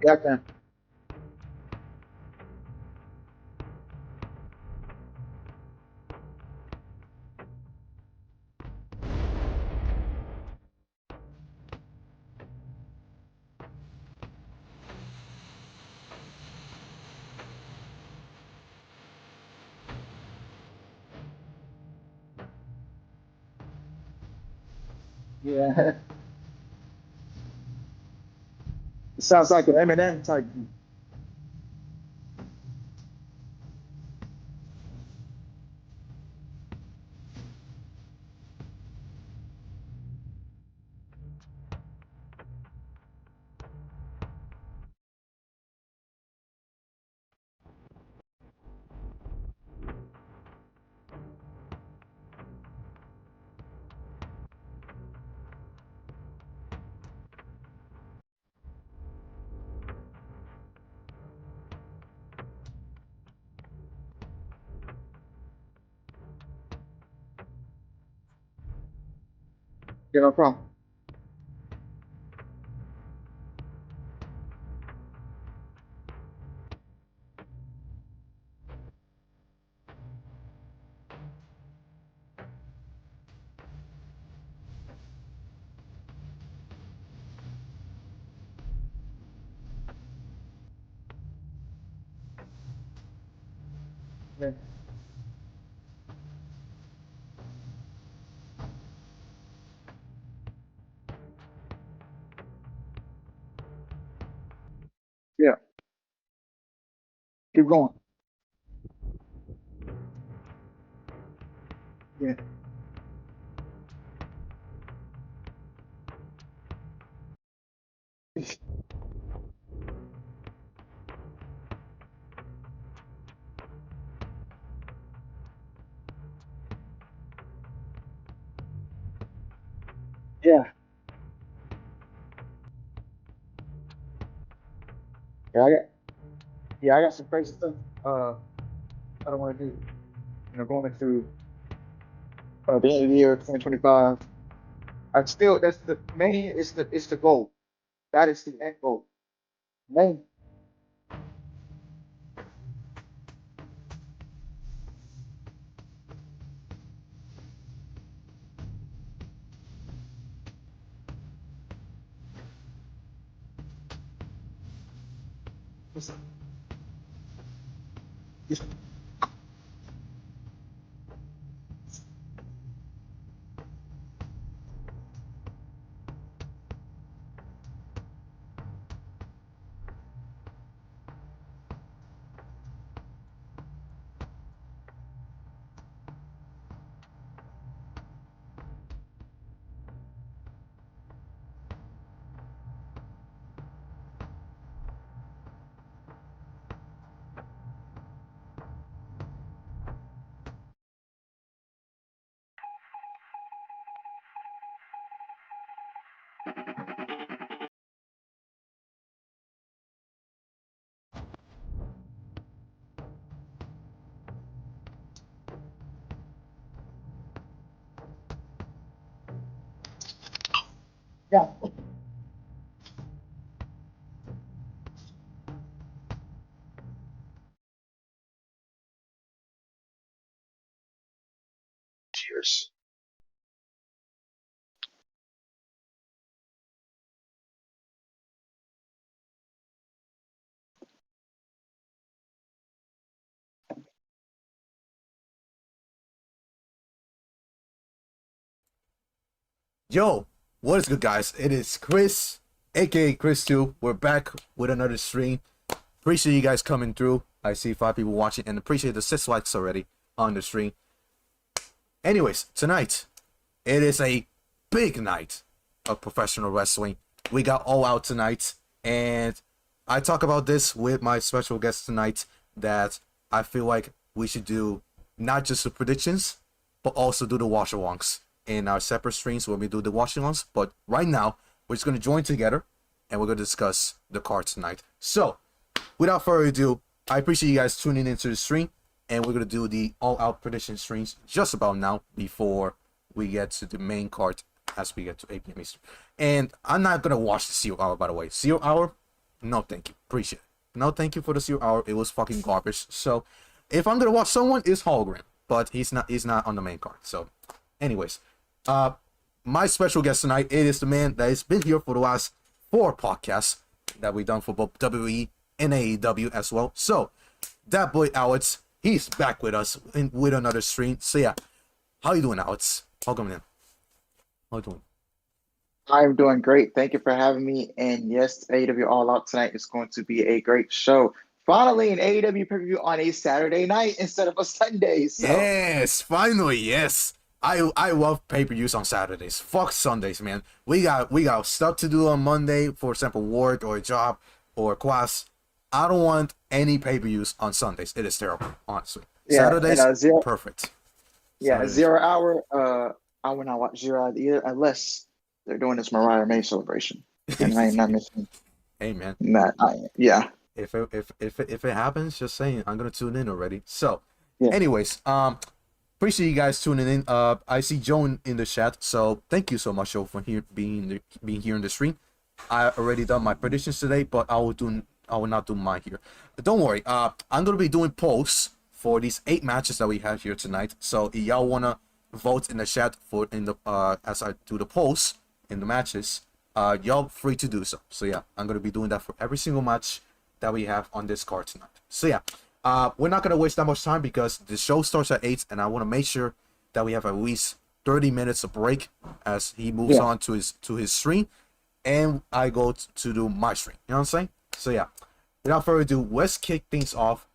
Yeah, I can. Yeah. It sounds like an Eminem type. Yeah, no problem. Yeah. Yeah. Keep going. Yeah. Yeah. Yeah, I got some crazy stuff. I don't want to do. Going into the end of the year, 2025. I still that's the main. It's the goal. That is the end goal. Main. It's- it's- Yeah. Cheers. Yo, what is good, guys? It is Chris, aka Chris 2. We're back with another stream. Appreciate you guys coming through. I see 5 people watching and appreciate the 6 likes already on the stream. Anyways, tonight, it is a big night of professional wrestling. We got All Out tonight, and I talk about this with my special guest tonight that I feel like we should do not just the predictions, but also do the watch alongs in our separate streams when we do the watch alongs. But right now, we're just going to join together and we're going to discuss the card tonight. So, without further ado, I appreciate you guys tuning into the stream, and we're going to do the All Out prediction streams just about now before we get to the main card as we get to 8 p.m. Eastern. And I'm not going to watch the 0 hour, by the way. 0 hour, no thank you. Appreciate it. No thank you for the 0 hour. It was fucking garbage. So if I'm gonna watch someone, it's Hologram, but he's not on the main card. So anyways, my special guest tonight, it is the man that has been here for the last 4 podcasts that we've done for both WWE and AEW as well. So that boy Alex, he's back with us with another stream. So yeah, how you doing, Alex? Welcome in. How you doing? I'm doing great. Thank you for having me. And yes, AEW All Out tonight is going to be a great show. Finally, an AEW pay-per-view on a Saturday night instead of a Sunday. So. Yes, finally, yes. I love pay-per-views on Saturdays. Fuck Sundays, man. We got stuff to do on Monday, for example, work or a job or a class. I don't want any pay-per-views on Sundays. It is terrible, honestly. Yeah, Saturdays, perfect. Yeah, Saturdays. 0 hour. I will not watch 0 hour either unless they're doing this Mariah May celebration, and I am not missing. Hey, man. That yeah. If it happens, just saying, I'm gonna tune in already. So, Yeah. anyways, appreciate you guys tuning in. I see Joe in the chat, so thank you so much, Joe, for being here in the stream. I already done my predictions today, but I will not do mine here. But don't worry, I'm gonna be doing polls for these 8 matches that we have here tonight. So if y'all wanna vote in the chat as I do the polls in the matches, y'all free to do so. So yeah, I'm gonna be doing that for every single match that we have on this card tonight. So yeah, we're not gonna waste that much time because the show starts at 8, and I want to make sure that we have at least 30 minutes of break as he moves on to his stream, and I go to do my stream. You know what I'm saying? So yeah, without further ado, let's kick things off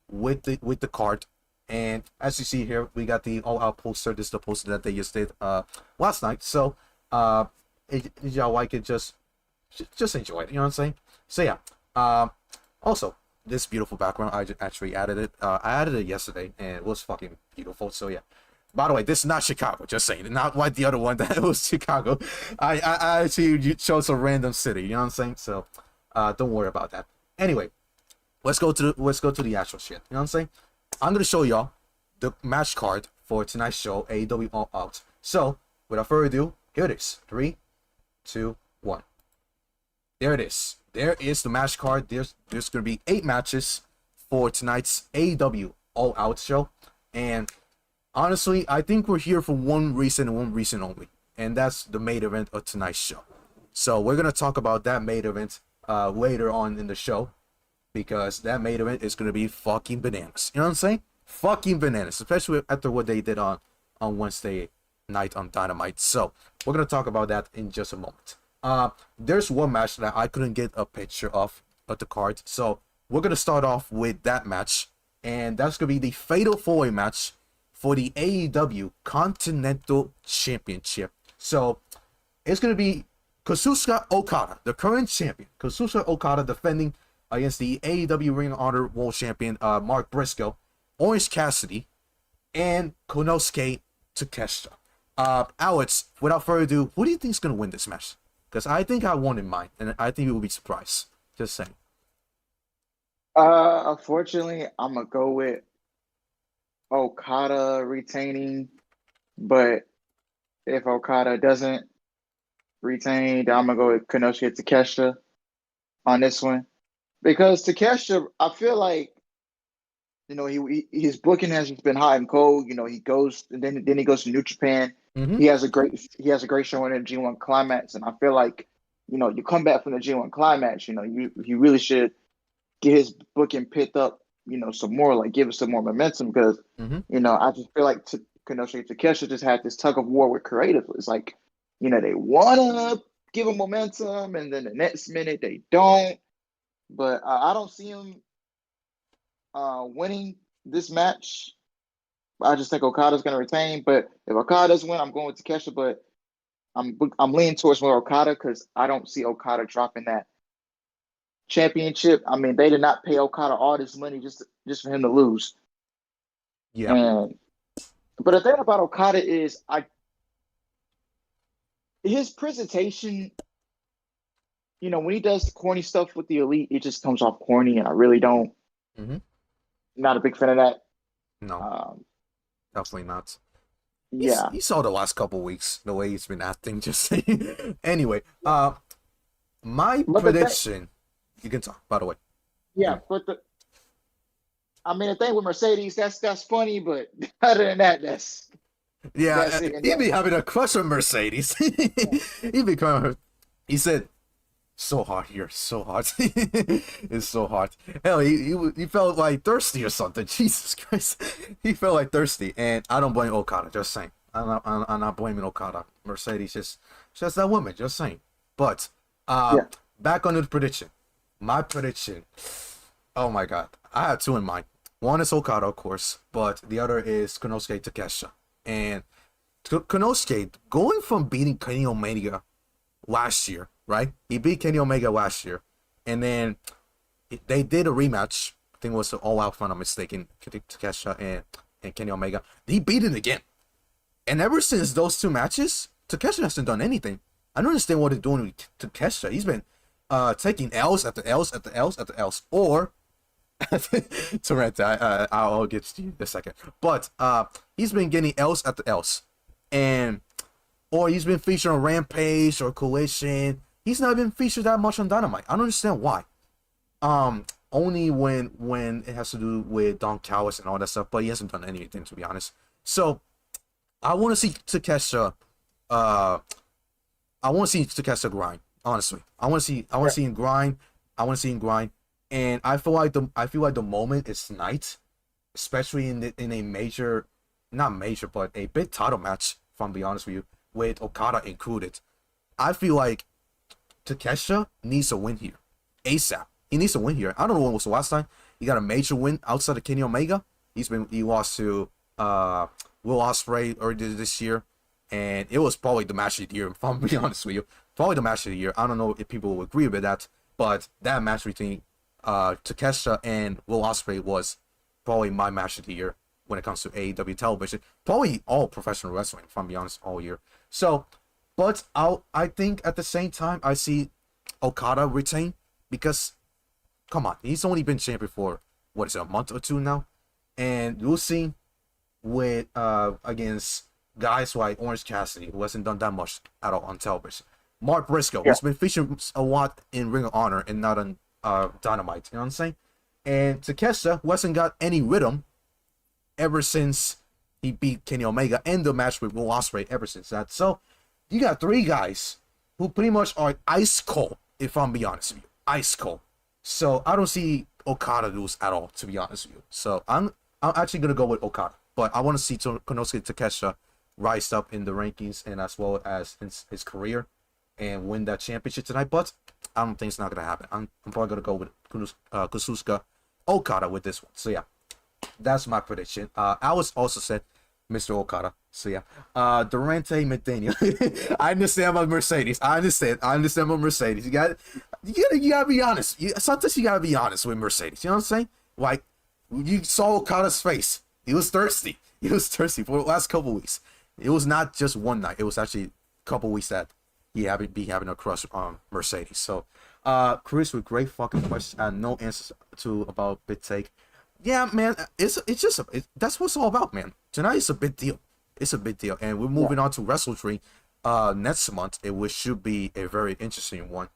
with the card. And as you see here, we got the All Out poster. This is the poster that they just did last night. So if y'all like it, just enjoy it. You know what I'm saying? So yeah. Also, this beautiful background, I actually added it. I added it yesterday, and it was fucking beautiful. So yeah. By the way, this is not Chicago. Just saying, not like the other one that was Chicago. I actually chose a random city. You know what I'm saying? So, don't worry about that. Anyway, let's go to the actual shit. You know what I'm saying? I'm gonna show y'all the match card for tonight's show, AEW All Out. So, without further ado, here it is. 3, 2, 1. There it is. There is the match card. There's gonna be 8 matches for tonight's AEW All Out show, and honestly, I think we're here for one reason and one reason only, and that's the main event of tonight's show. So we're gonna talk about that main event later on in the show, because that main event is gonna be fucking bananas. You know what I'm saying? Fucking bananas, especially after what they did on Wednesday night on Dynamite. So we're gonna talk about that in just a moment. There's one match that I couldn't get a picture of the card, so we're gonna start off with that match, and that's gonna be the Fatal 4-Way match for the AEW Continental Championship. So it's gonna be Kazuchika Okada, the current champion, Kazuchika Okada, defending against the AEW Ring of Honor World Champion Mark Briscoe, Orange Cassidy, and Konosuke Takeshita. Alex, without further ado, who do you think is gonna win this match? Because I think I won in mine, and I think you will be surprised. Just saying. Unfortunately, I'm gonna go with Okada retaining, but if Okada doesn't retain, then I'm gonna go with Konosuke Takeshita on this one, because Takeshita, I feel like, his booking has just been hot and cold. He goes and then he goes to New Japan. Mm-hmm. He has a great showing in the G1 Climax, and I feel like, you come back from the G1 Climax, you really should get his booking picked up, some more, like give it some more momentum, because I just feel like Konosuke Takeshita just had this tug of war with creative. It's like, they wanna give him momentum, and then the next minute they don't. But I don't see him winning this match. I just think Okada's gonna retain. But if Okada doesn't win, I'm going with Takeshita. But I'm leaning towards more Okada, because I don't see Okada dropping that championship. I mean, they did not pay Okada all this money just for him to lose. Yeah. But the thing about Okada is, his presentation, when he does the corny stuff with the Elite, it just comes off corny, and I really don't. Mm-hmm. Not a big fan of that. No, definitely not. Yeah. You saw the last couple weeks, the way he's been acting, just saying. Anyway, my prediction You can talk, by the way. Yeah, but the thing with Mercedes, that's funny, but other than that, that's it. And He be having a crush on Mercedes. He be crying. He said, "So hot here, so hot. It's so hot." Hell, he felt like thirsty or something. Jesus Christ, he felt like thirsty, and I don't blame Okada. Just saying, I'm not blaming Okada. Mercedes just that woman. Just saying. But back on the prediction. My prediction. Oh my God, I have two in mind. One is Okada, of course, but the other is Konosuke Takeshita. And Konosuke, going from beating Kenny Omega last year, right? He beat Kenny Omega last year, and then they did a rematch. I think it was the All Out, if I'm not mistaken, Takeshita and Kenny Omega. He beat it again. And ever since those two matches, Takeshita hasn't done anything. I don't understand what they're doing with Takeshita. He's been taking L's after L's after L's after L's, or Torrenta, I'll get to you in a second. But he's been getting L's after L's, or he's been featured on Rampage or Collision. He's not been featured that much on Dynamite. I don't understand why. Only when it has to do with Don Callis and all that stuff, but he hasn't done anything, to be honest. So I want to see Takeshita. I want to see Takeshita grind. Honestly, I want to see him grind. I want to see him grind. And I feel like the moment is tonight, especially in a major, not major, but a big title match. If I'm being honest with you, with Okada included, I feel like Takeshita needs to win here, ASAP. He needs to win here. I don't know when was the last time he got a major win outside of Kenny Omega. He lost to Will Ospreay earlier this year, and it was probably the match of the year. If I'm being honest with you, probably the match of the year. I don't know if people will agree with that, but that match between Takeshita and Will Ospreay was probably my match of the year when it comes to AEW television. Probably all professional wrestling, if I'm being honest, all year. So, but I think at the same time I see Okada retain, because come on, he's only been champion for what is it, a month or two now, and losing with against guys like Orange Cassidy, who hasn't done that much at all on television. Mark Briscoe, who's been featured a lot in Ring of Honor and not on Dynamite, you know what I'm saying? And Takeshita, who hasn't got any rhythm ever since he beat Kenny Omega and the match with Will Ospreay ever since that. So you got three guys who pretty much are ice cold, if I'm being honest with you. Ice cold. So I don't see Okada lose at all, to be honest with you. So I'm actually gonna go with Okada, but I want to see Konosuke Takeshita rise up in the rankings and as well as in his career and win that championship tonight. But I don't think it's not gonna happen. I'm probably gonna go with Kazuchika Okada with this one. So yeah, that's my prediction. Alice also said Mr. Okada. So yeah, Durante McDaniel. I understand about Mercedes. I understand about Mercedes. You gotta be honest. Sometimes you gotta be honest with Mercedes. You know what I'm saying? Like, you saw Okada's face. He was thirsty. He was thirsty for the last couple weeks. It was not just one night. It was actually a couple weeks that he be having a crush on Mercedes. So, Kris with great fucking questions and no answers to about Big Take. Yeah, man, it's just that's what it's all about, man. Tonight is a big deal. It's a big deal, and we're moving on to WrestleDream next month. Which should be a very interesting one.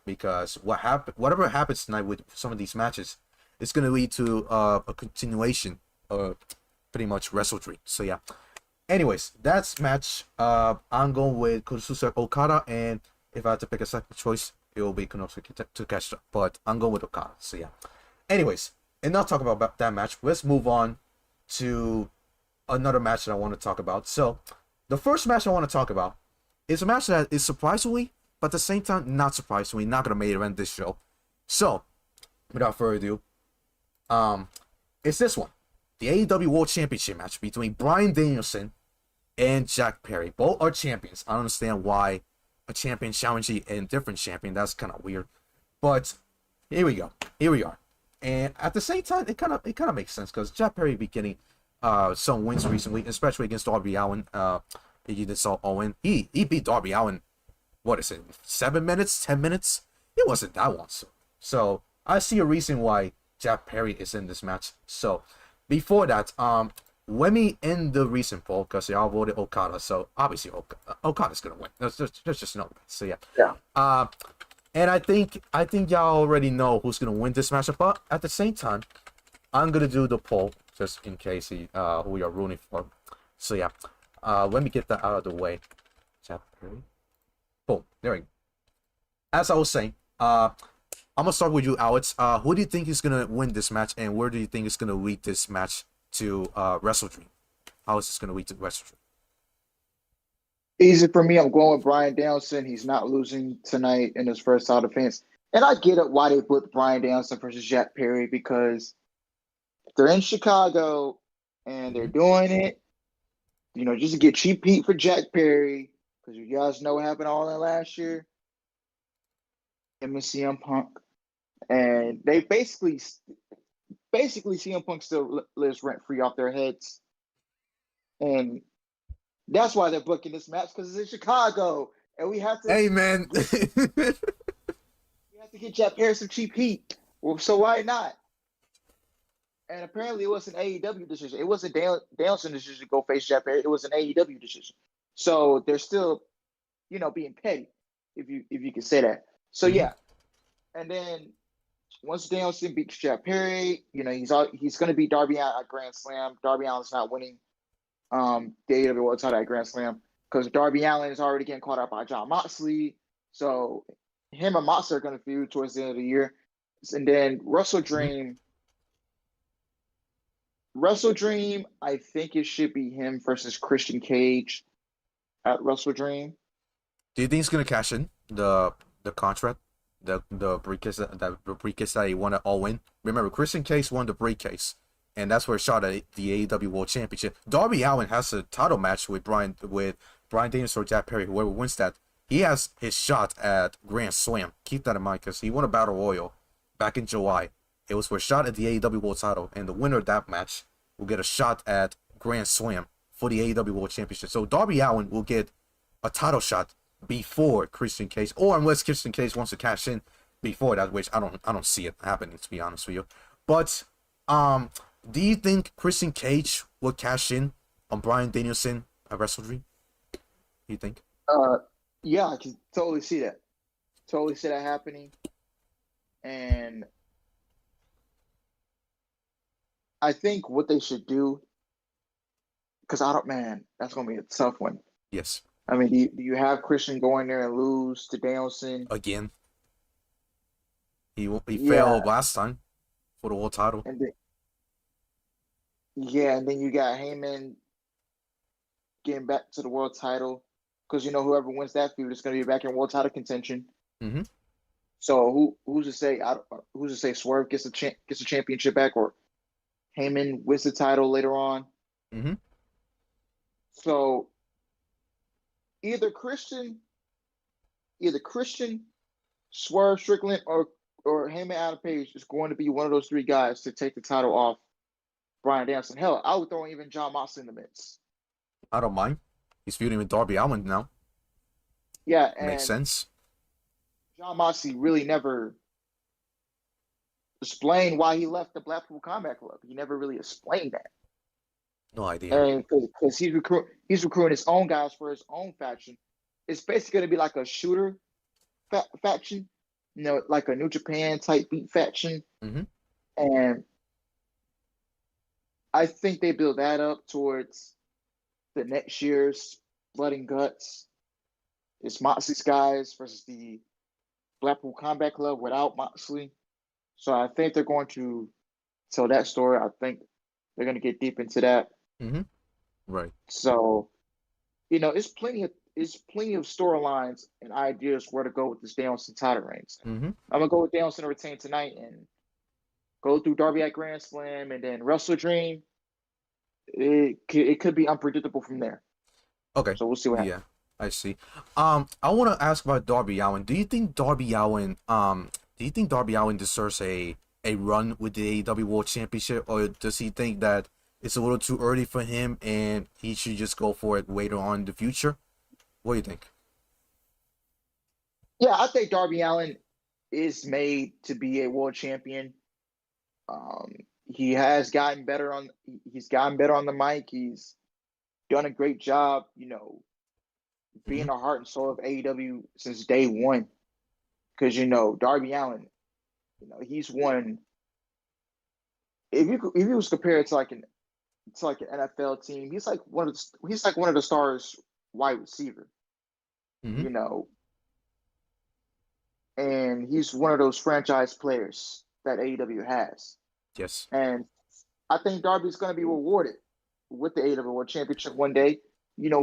Because whatever happens tonight with some of these matches, it's gonna lead to a continuation of pretty much WrestleDream. So yeah. Anyways, that's match. I'm going with Konosuke Okada, and if I had to pick a second choice, it will be Konosuke Takeshita. But I'm going with Okada. So yeah. Anyways, enough talk about that match. Let's move on to another match that I want to talk about. So the first match I want to talk about is a match that is surprisingly, but at the same time not surprisingly, not gonna main event this show. So without further ado, it's this one. The AEW World Championship match between Bryan Danielson and Jack Perry. Both are champions. I don't understand why a champion challenging a different champion. That's kind of weird. But here we go. Here we are. And at the same time, it kind of makes sense because Jack Perry be getting some wins recently, especially against Darby Allin. You just saw Owen. He beat Darby Allin. What is it? 7 minutes? 10 minutes? It wasn't that long. So I see a reason why Jack Perry is in this match. So before that, let me end the recent poll because y'all voted Okada. So obviously Okada's gonna win. Let's just know that. So yeah. And I think y'all already know who's gonna win this matchup. But at the same time, I'm gonna do the poll just in case who you're rooting for. So yeah, let me get that out of the way. Boom. There we go. As I was saying, I'm gonna start with you, Alex. Who do you think is gonna win this match, and where do you think is gonna lead this match to Wrestle Dream? How is this gonna lead to Wrestle Dream? Easy for me. I'm going with Bryan Danielson. He's not losing tonight in his first title defense. And I get it why they put Bryan Danielson versus Jack Perry, because they're in Chicago and they're doing it, just to get cheap heat for Jack Perry, because you guys know what happened all in last year. Him and CM Punk. And they basically CM Punk still lives rent-free off their heads. And that's why they're booking this match, because it's in Chicago. And we have to... Hey, man. we have to get Jack Perry some cheap heat. Well, so why not? And apparently it was an AEW decision. It wasn't Danielson's decision to go face Jack Perry. It was an AEW decision. So they're still, being petty, if you can say that. So yeah. And then once Danielson beats Jack Perry, he's going to beat Darby Allin at Grand Slam. Darby Allin's not winning the AEW World Title at Grand Slam because Darby Allin is already getting caught up by Jon Moxley. So him and Moxley are going to feud towards the end of the year. And then Wrestle Dream, I think it should be him versus Christian Cage at Wrestle Dream. Do you think he's gonna cash in the contract, the briefcase that he won at AllIn? Remember, Christian Cage won the briefcase, and that's where he shot at the AEW World Championship. Darby Allin has a title match with Bryan Danielson or Jack Perry. Whoever wins that, he has his shot at Grand Slam. Keep that in mind, because he won a Battle Royal back in July. It was for a shot at the AEW World Title, and the winner of that match will get a shot at Grand Slam for the AEW World Championship. So Darby Allin will get a title shot before Christian Cage, or unless Christian Cage wants to cash in before that, which I don't see it happening, to be honest with you. But do you think Christian Cage will cash in on Bryan Danielson at Wrestle Dream? You think? Yeah, I can totally see that. Totally see that happening. And I think what they should do, because that's going to be a tough one. Yes. I mean, do you have Christian going there and lose to Danielson? Again. He failed last time for the world title. And then you got Heyman getting back to the world title, because whoever wins that feud is going to be back in world title contention. Mm-hmm. So who's to say? Who's to say Swerve gets a championship back, or Heyman wins the title later on? Mm-hmm. So either Christian, Swerve, Strickland, or Heyman Adam Page is going to be one of those three guys to take the title off Bryan Danielson. Hell, I would throw even Jon Moxley in the mix. I don't mind. He's feuding with Darby Allin now. Yeah, and makes sense. Jon Moxley really never explained why he left the Blackpool Combat Club. He never really explained that. No idea. And because he's recruiting his own guys for his own faction. It's basically going to be like a shooter faction, like a New Japan type beat faction. Mm-hmm. And I think they build that up towards the next year's Blood and Guts. It's Moxley's guys versus the Blackpool Combat Club without Moxley. So I think they're going to tell that story. I think they're going to get deep into that. Mm-hmm. Right. So, it's plenty of storylines and ideas where to go with this Danielson title reigns. Mm-hmm. I'm gonna go with Danielson to retain tonight and go through Darby at Grand Slam, and then Wrestle Dream. It could be unpredictable from there. Okay. So we'll see what happens. Yeah, I see. I want to ask about Darby Allin. Do you think Darby Allin deserves a run with the AEW World Championship, or does he think that it's a little too early for him and he should just go for it later on in the future? What do you think? Yeah, I think Darby Allin is made to be a world champion. He has gotten better on the mic. He's done a great job, being the heart and soul of AEW since day one. because Darby Allin, he's one. If you was compared to an NFL team, he's like one of the stars wide receiver, Mm-hmm. And he's one of those franchise players that AEW has. Yes. And I think Darby's going to be rewarded with the AEW World Championship one day,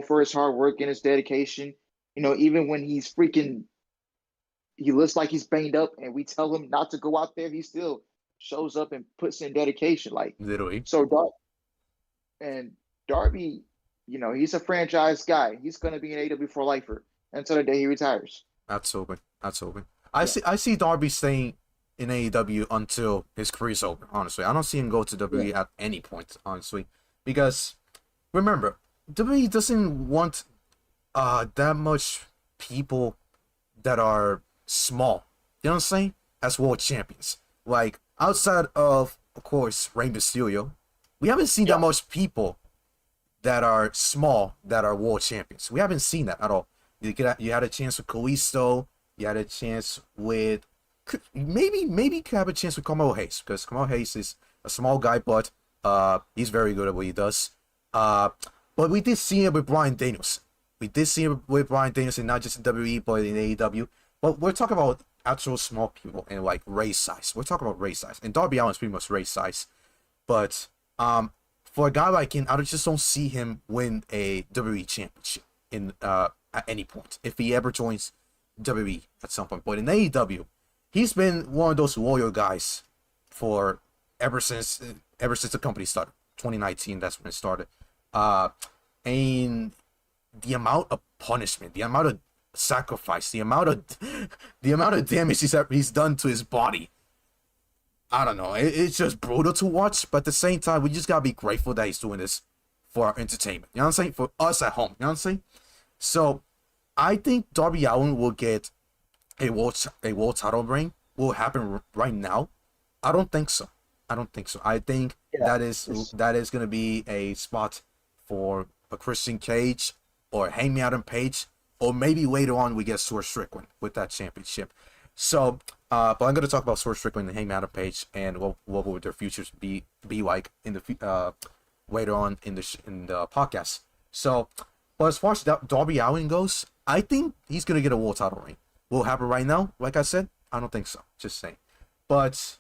for his hard work and his dedication. Even when he looks like he's banged up and we tell him not to go out there, he still shows up and puts in dedication. Literally. So Darby, he's a franchise guy. He's going to be an AEW for lifer until the day he retires. That's open. I see Darby staying in AEW until his career's over, honestly. I don't see him go to WWE at any point, honestly. Because, remember, WWE doesn't want that much people that are small, you know what I'm saying, as world champions. Like, outside of course, Rey Mysterio, we haven't seen that much people that are small that are world champions. We haven't seen that at all. You had a chance with Kalisto. You had a chance with maybe could have a chance with Carmelo Hayes, because Carmelo Hayes is a small guy, but he's very good at what he does. But we did see it with Bryan Danielson. Not just in WWE, but in AEW. But we're talking about actual small people and like race size. We're talking about race size. And Darby Allin is pretty much race size. But for a guy like him, I just don't see him win a WWE championship at any point if he ever joins WWE at some point. But in AEW, he's been one of those loyal guys for ever since the company started. 2019, that's when it started. And the amount of punishment, the amount of sacrifice, the amount of damage he's done to his body, I don't know. It's just brutal to watch, but at the same time, we just gotta be grateful that he's doing this for our entertainment. You know what I'm saying? For us at home. You know what I'm saying? So, I think Darby Allin will get a world title reign. Will happen right now? I don't think so. I think that is gonna be a spot for a Christian Cage or Hangman Adam Page, or maybe later on we get Strickland with that championship. So, but I'm gonna talk about Strickland and Hangman Adam Page and what will their futures be like in the later on in the podcast. So, but as far as Darby Allin goes, I think he's gonna get a world title reign. Will it happen right now? Like I said, I don't think so. Just saying. But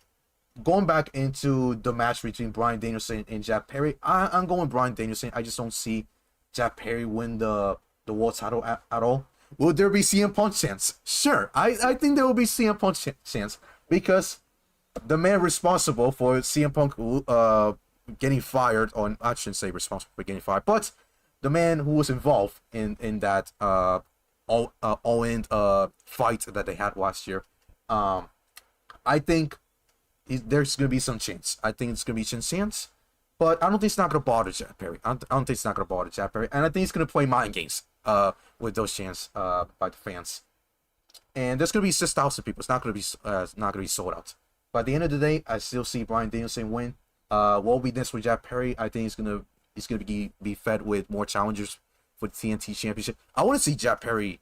going back into the match between Bryan Danielson and Jack Perry, I'm going Bryan Danielson. I just don't see Jack Perry win the world title at all. Will there be CM Punk chance? Sure. I think there will be CM Punk chance, because the man responsible for CM Punk getting fired, or I shouldn't say responsible for getting fired, but the man who was involved in that all-in fight that they had last year, I think there's going to be some chance. I think it's going to be some chance, but I don't think it's not going to bother Jack Perry. I don't think it's not going to bother Jack Perry, and I think he's going to play mind games with those chants by the fans. And there's going to be 6,000 people. It's not going to be sold out. But at the end of the day, I still see Bryan Danielson win. What will be next with Jack Perry? I think he's going to be fed with more challengers for the TNT Championship. I want to see Jack Perry,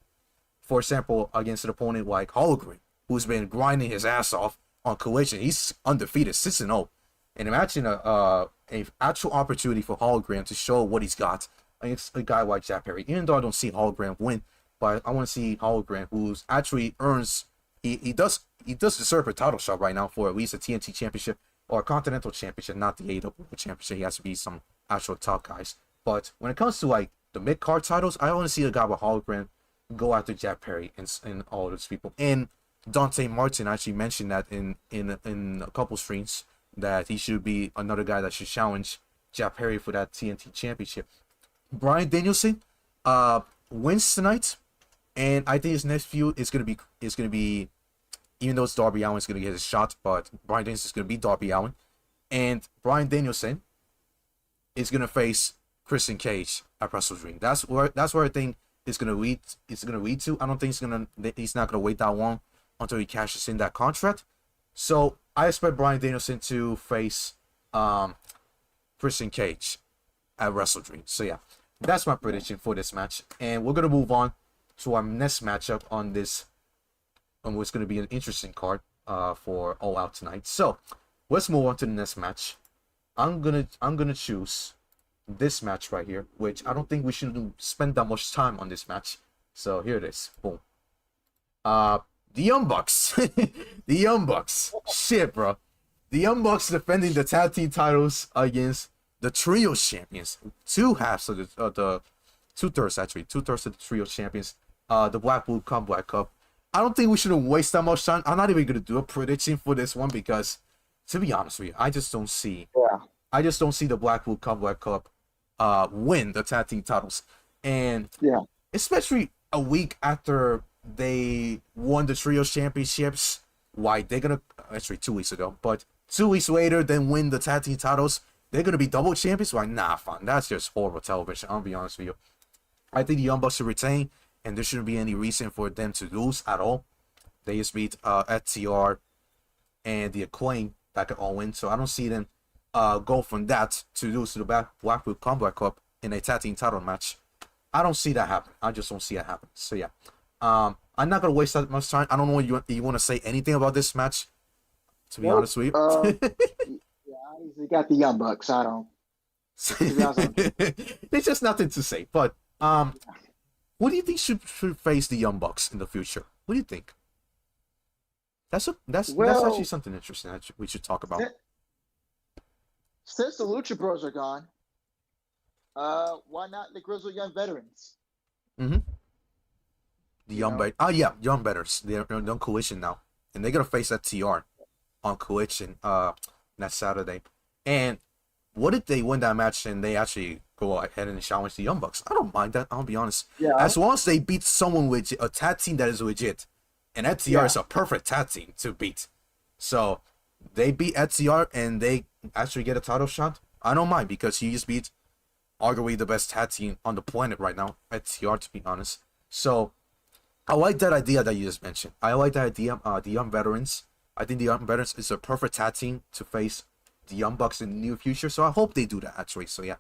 for example, against an opponent like Hologram, who's been grinding his ass off on Collision. He's undefeated, 6-0. And imagine a actual opportunity for Hologram to show what he's got against a guy like Jack Perry. Even though I don't see Hologram win, but I want to see Hologram, who's actually earns, he does deserve a title shot right now for at least a TNT Championship or a Continental Championship, not the AEW Championship. He has to be some actual top guys. But when it comes to like the mid card titles, I want to see a guy with Hologram go after Jack Perry and all those people. And Dante Martin actually mentioned that in a couple streams, that he should be another guy that should challenge Jack Perry for that TNT Championship. Bryan Danielson wins tonight, and I think his next feud is gonna be even though it's Darby Allin is gonna get his shot, but Bryan Danielson is gonna be Darby Allin, and Bryan Danielson is gonna face Christian Cage at WrestleDream. That's where I think it's gonna lead. It's gonna lead to. I don't think he's not gonna wait that long until he cashes in that contract. So I expect Bryan Danielson to face Christian Cage at WrestleDream. So yeah, that's my prediction for this match, and we're gonna move on to our next matchup on this it's going to be an interesting card for All Out tonight. So let's move on to the next match. I'm gonna choose this match right here, which I don't think we should spend that much time on this match. So here it is. Boom. The Young Bucks. The Young Bucks. Shit, bro. The Young Bucks defending the tag team titles against the trio champions. Two halves of the 2/3 actually. 2/3 of the trio champions. The Blackpool Combat Cup. I don't think we should waste that much time. I'm not even gonna do a prediction for this one because, to be honest with you, I just don't see. Yeah. I just don't see the Blackpool Combat Cup win the tag team titles, and Yeah. especially a week after they won the trio championships. Why they're gonna actually 2 weeks ago, but 2 weeks later then win the tag team titles? They're gonna be double champions? Like, nah, fine. That's just horrible television. I'll be honest with you. I think the Young Bucks should retain, and there shouldn't be any reason for them to lose at all. They just beat FTR and the Acclaim back at AllIn, so I don't see them go from that to lose to the Blackpool Combat Cup in a tag team title match. I don't see that happen. I just don't see that happen. So yeah, I'm not gonna waste that much time. I don't know if you want to say anything about this match. To be honest with you, Yeah, I usually got the Young Bucks. I don't. There's just nothing to say. But what do you think should face the Young Bucks in the future? What do you think? That's actually something interesting that we should talk about. Since the Lucha Bros are gone, why not the Grizzled Young Veterans? Mm-hmm. The Young Veterans. They're on Collision now, and they're gonna face FTR on Collision next Saturday. And what if they win that match and they actually go ahead and challenge the Young Bucks? I don't mind that. I'll be honest. Yeah. As long as they beat someone with a tag team that is legit, and FTR is a perfect tag team to beat. So they beat FTR and they actually get a title shot. I don't mind because he just beat arguably the best tag team on the planet right now, FTR, to be honest. So I like that idea that you just mentioned. I like that idea. The Young Veterans. I think the Young Veterans is a perfect tag team to face the Young Bucks in the near future. So I hope they do that actually. So yeah.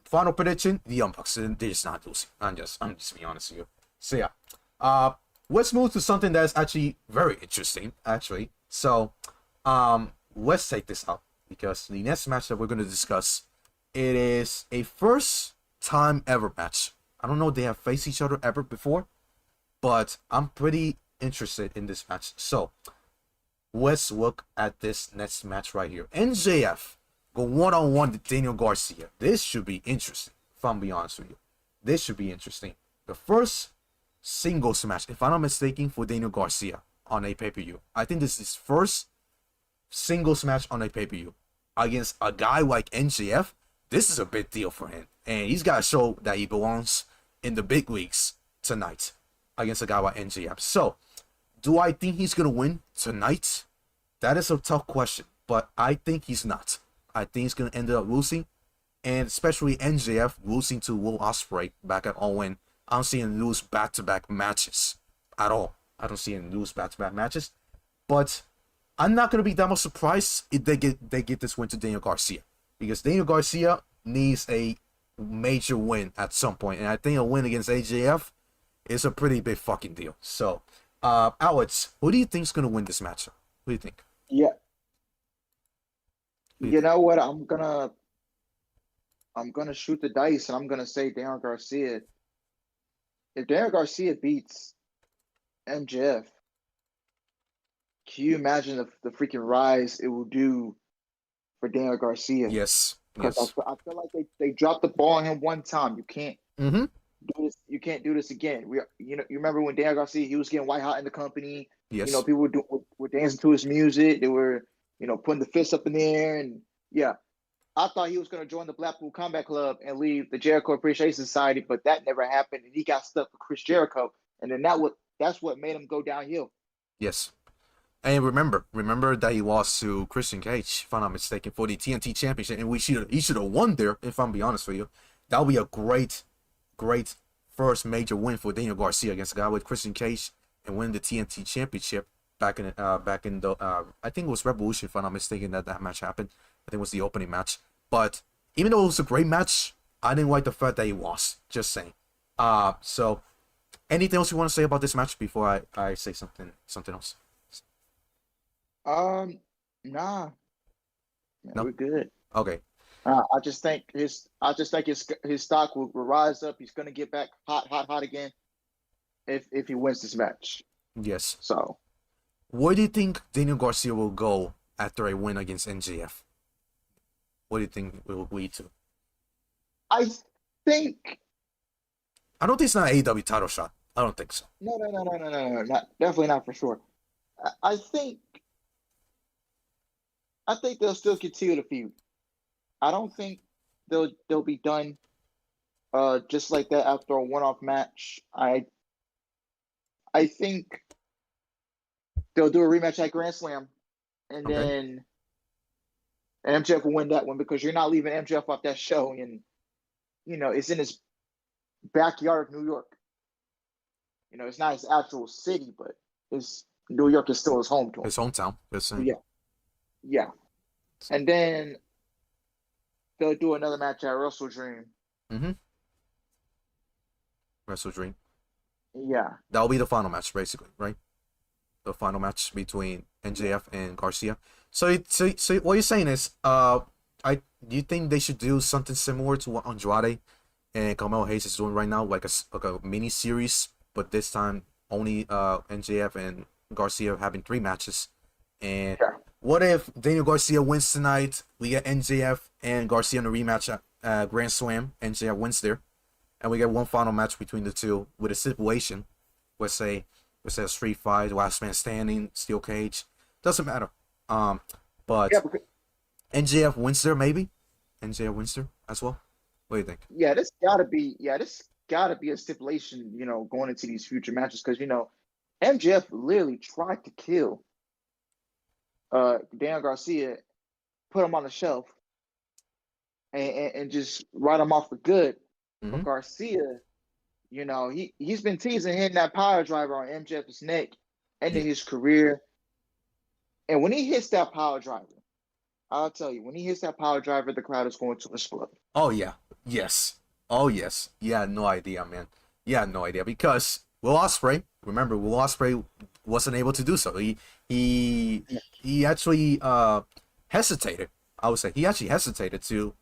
Final prediction: the Young Bucks. They're just not losing. I'm just being honest with you. So yeah. Let's move to something that's actually very interesting. Actually, so let's take this out because the next match that we're going to discuss, it is a first time ever match. I don't know if they have faced each other ever before, but I'm pretty interested in this match. So let's look at this next match right here. MJF go one-on-one with Daniel Garcia. This should be interesting, if I'm being honest with you. This should be interesting. The first singles match, if I'm not mistaken, for Daniel Garcia on a pay-per-view. I think this is his first singles match on a pay-per-view against a guy like MJF. This is a big deal for him, and he's got to show that he belongs in the big leagues tonight against a guy like MJF. So, do I think he's gonna win tonight? That is a tough question, but I think he's not. I think he's gonna end up losing, and especially MJF losing to Will Ospreay back at AllIn. I don't see him lose back-to-back matches at all. I don't see him lose back-to-back matches, but I'm not gonna be that much surprised if they get this win to Daniel Garcia, because Daniel Garcia needs a major win at some point, and I think a win against AJF is a pretty big fucking deal. So, Alex, who do you think is gonna win this matchup? What do you think? Yeah. You know what? I'm gonna shoot the dice, and I'm gonna say Daniel Garcia. If Daniel Garcia beats MJF, can you imagine the freaking rise it will do for Daniel Garcia? Yes. Because I feel like they dropped the ball on him one time. You can't do this. You can't do this again. You remember when Daniel Garcia, he was getting white hot in the company. Yes. You know, people were dancing to his music. They were, putting the fists up in the air, and yeah. I thought he was going to join the Blackpool Combat Club and leave the Jericho Appreciation Society, but that never happened, and he got stuck with Chris Jericho, and then that's what made him go downhill. Yes. And remember that he lost to Christian Cage, if I'm not mistaken, for the TNT Championship, and he should have won there, if I'm being honest with you. That would be a great first major win for Daniel Garcia against a guy with Christian Cage and win the TNT Championship back in the I think it was Revolution, if I'm not mistaken, that match happened. I think it was the opening match. But even though it was a great match, I didn't like the fact that he lost. Just saying. So Anything else you want to say about this match before I say something else? Nah, man, No. we're good. Okay. I just think his stock will rise up. He's gonna get back hot again if he wins this match. Yes. So, Where do you think Daniel Garcia will go after a win against MJF? What do you think it will lead to? I think I don't think it's not an AEW title shot. I don't think so. no, not, definitely not for sure. I think they'll still continue the feud. I don't think they'll be done just like that after a one-off match. I think they'll do a rematch at Grand Slam, and Okay. then MJF will win that one because you're not leaving MJF off that show, and it's in his backyard of New York. It's not his actual city, but New York is still his home to him. His hometown. Yeah. And then they'll do another match at Wrestle Dream. Mm-hmm. Wrestle Dream. Yeah. That'll be the final match, basically, right? The final match between MJF and Garcia. So what you're saying is, do you think they should do something similar to what Andrade and Carmelo Hayes is doing right now, like a mini series, but this time only MJF and Garcia having 3 matches? And what if Daniel Garcia wins tonight? We get MJF and Garcia in a rematch at Grand Slam. MJF wins there, and we get one final match between the two with a stipulation. Let's say a street fight, last man standing, steel cage. Doesn't matter. But MJF wins there, maybe. MJF wins there as well. What do you think? Yeah, this gotta be a stipulation, going into these future matches because MJF literally tried to kill Daniel Garcia, put him on the shelf, and just write him off for good. Mm-hmm. But Garcia, he's been teasing hitting that power driver on MJF's neck, ending his career. And when he hits that power driver, I'll tell you, when he hits that power driver, the crowd is going to explode. Oh yeah, yes, oh yes. Yeah, no idea, man. Yeah, no idea because Will Ospreay. Remember, Will Ospreay wasn't able to do so. He actually hesitated. I would say he actually hesitated to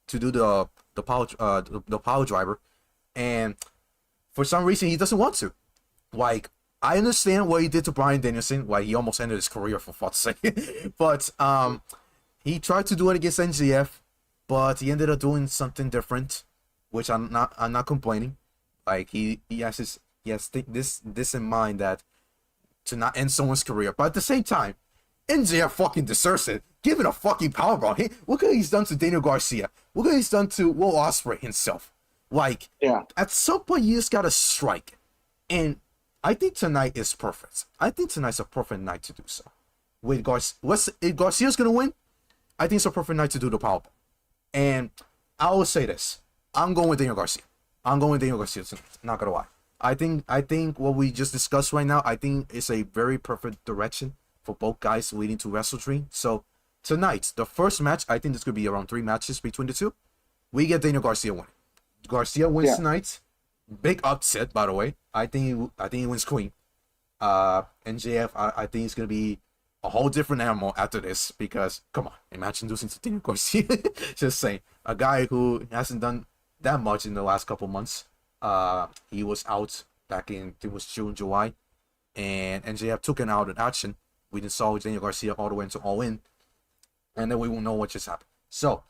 do the power driver, and for some reason he doesn't want to. Like, I understand what he did to Bryan Danielson, why he almost ended his career for fuck's sake. But he tried to do it against MJF, but he ended up doing something different, which I'm not complaining. Like he has this in mind, that to not end someone's career, but at the same time, MJF fucking deserves it. Give it a fucking powerbomb. Hey, look what he's done to Daniel Garcia. Look what he's done to Will Ospreay himself. Like, at some point you just gotta strike. And I think tonight is perfect. I think tonight's a perfect night to do so. With if Garcia's gonna win, I think it's a perfect night to do the powerbomb. And I will say this: I'm going with Daniel Garcia. I'm going with Daniel Garcia tonight. Not gonna lie. I think what we just discussed right now, I think it's a very perfect direction for both guys leading to Wrestle Dream. So tonight, the first match, I think there's gonna be around 3 matches between the two. We get Daniel Garcia winning. Garcia wins tonight. Big upset, by the way. I think he wins clean. MJF, I think it's gonna be a whole different animal after this, because come on, imagine losing to Daniel Garcia. Just saying, a guy who hasn't done that much in the last couple months. He was out back in, it was June, July, and MJF took him out in action. We then saw Daniel Garcia all the way into AllIn, and then we won't know what just happened. So